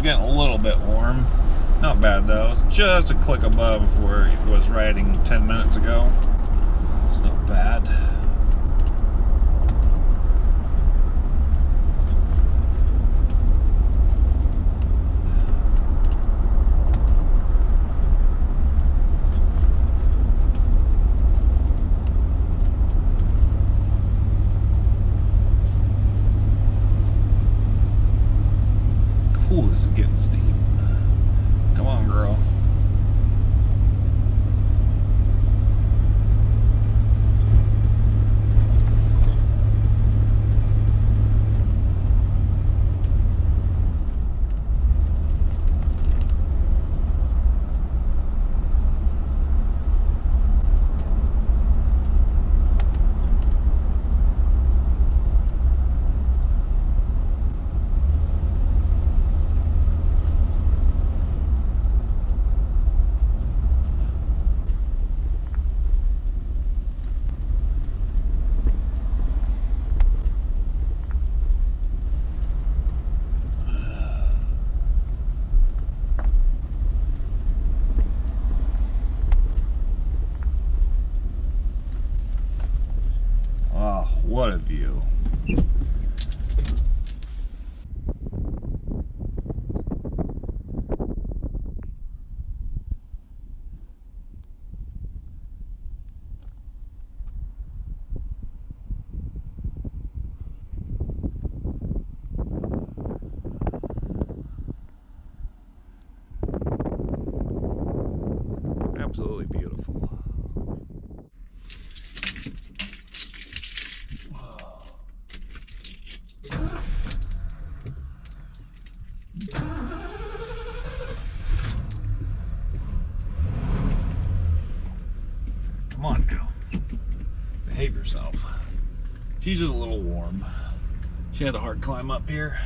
S1: temperature's getting a little bit warm. Not bad though. It's just a click above where it was riding 10 minutes ago. It's not bad. Ooh, this is getting steep. Come on, girl. Oh, what a view. Absolutely beautiful. Come on now. Behave yourself. She's just a little warm. She had a hard climb up here.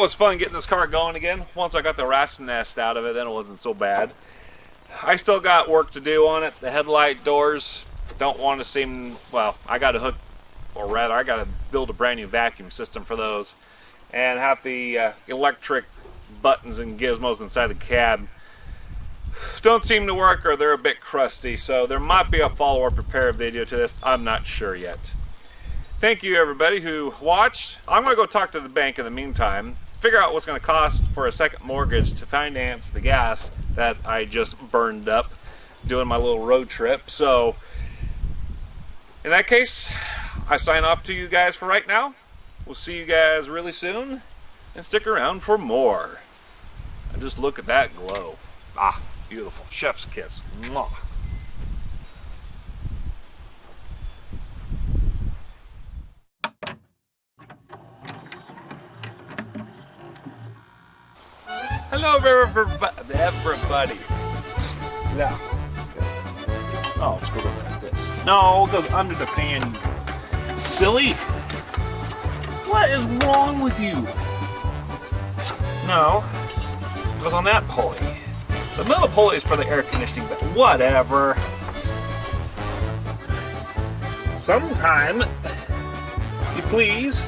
S1: that was fun getting this car going again. Once I got the rat's nest out of it, then it wasn't so bad. I still got work to do on it. The headlight doors don't want to seem, well, I got to hook, or rather I got to build a brand new vacuum system for those, and have the electric buttons and gizmos inside the cab don't seem to work, or they're a bit crusty, so there might be a follow or prepare video to this. I'm not sure yet. Thank you everybody who watched. I'm going to go talk to the bank in the meantime, figure out what's going to cost for a second mortgage to finance the gas that I just burned up doing my little road trip. So in that case, I sign off to you guys for right now. We'll see you guys really soon, and stick around for more. And just look at that glow. Ah, beautiful. Chef's kiss. Mwah. Hello, everybody. Yeah. Oh, let's go like this. No, it goes under the fan. Silly. What is wrong with you? No. It goes on that pulley. The middle pulley is for the air conditioning, but whatever. Sometime, you please,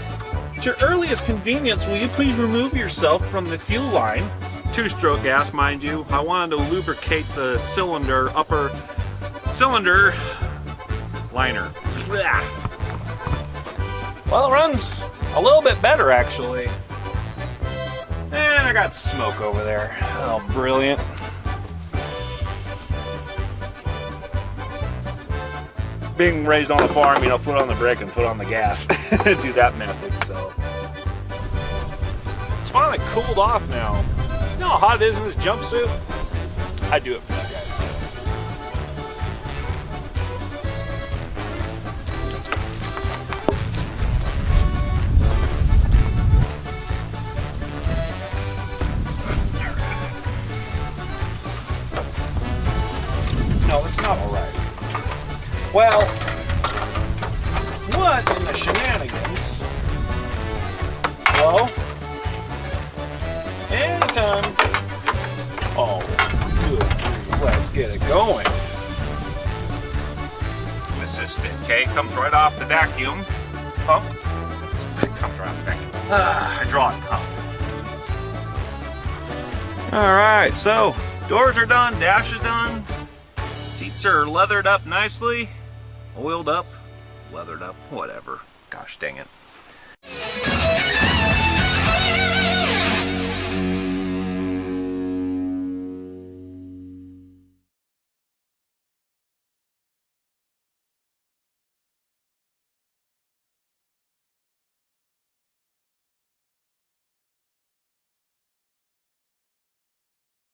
S1: at your earliest convenience, will you please remove yourself from the fuel line? Two-stroke gas, mind you. I wanted to lubricate the cylinder, upper cylinder liner. Blah. Well, it runs a little bit better, actually. And I got smoke over there. Oh, brilliant. Being raised on a farm, you know, foot on the brake and foot on the gas. Do that method, so. It's finally cooled off now. You know how hot it is in this jumpsuit? I do it for you guys. No, it's not alright. Well, what in the shenanigans? Hello? Anytime. Oh, good. Let's get it going. Assistant, okay? Comes right off the vacuum pump. It comes right off the vacuum. Hydraulic pump. Alright, so doors are done, dash is done. Seats are leathered up nicely. Oiled up, leathered up, whatever. Gosh dang it.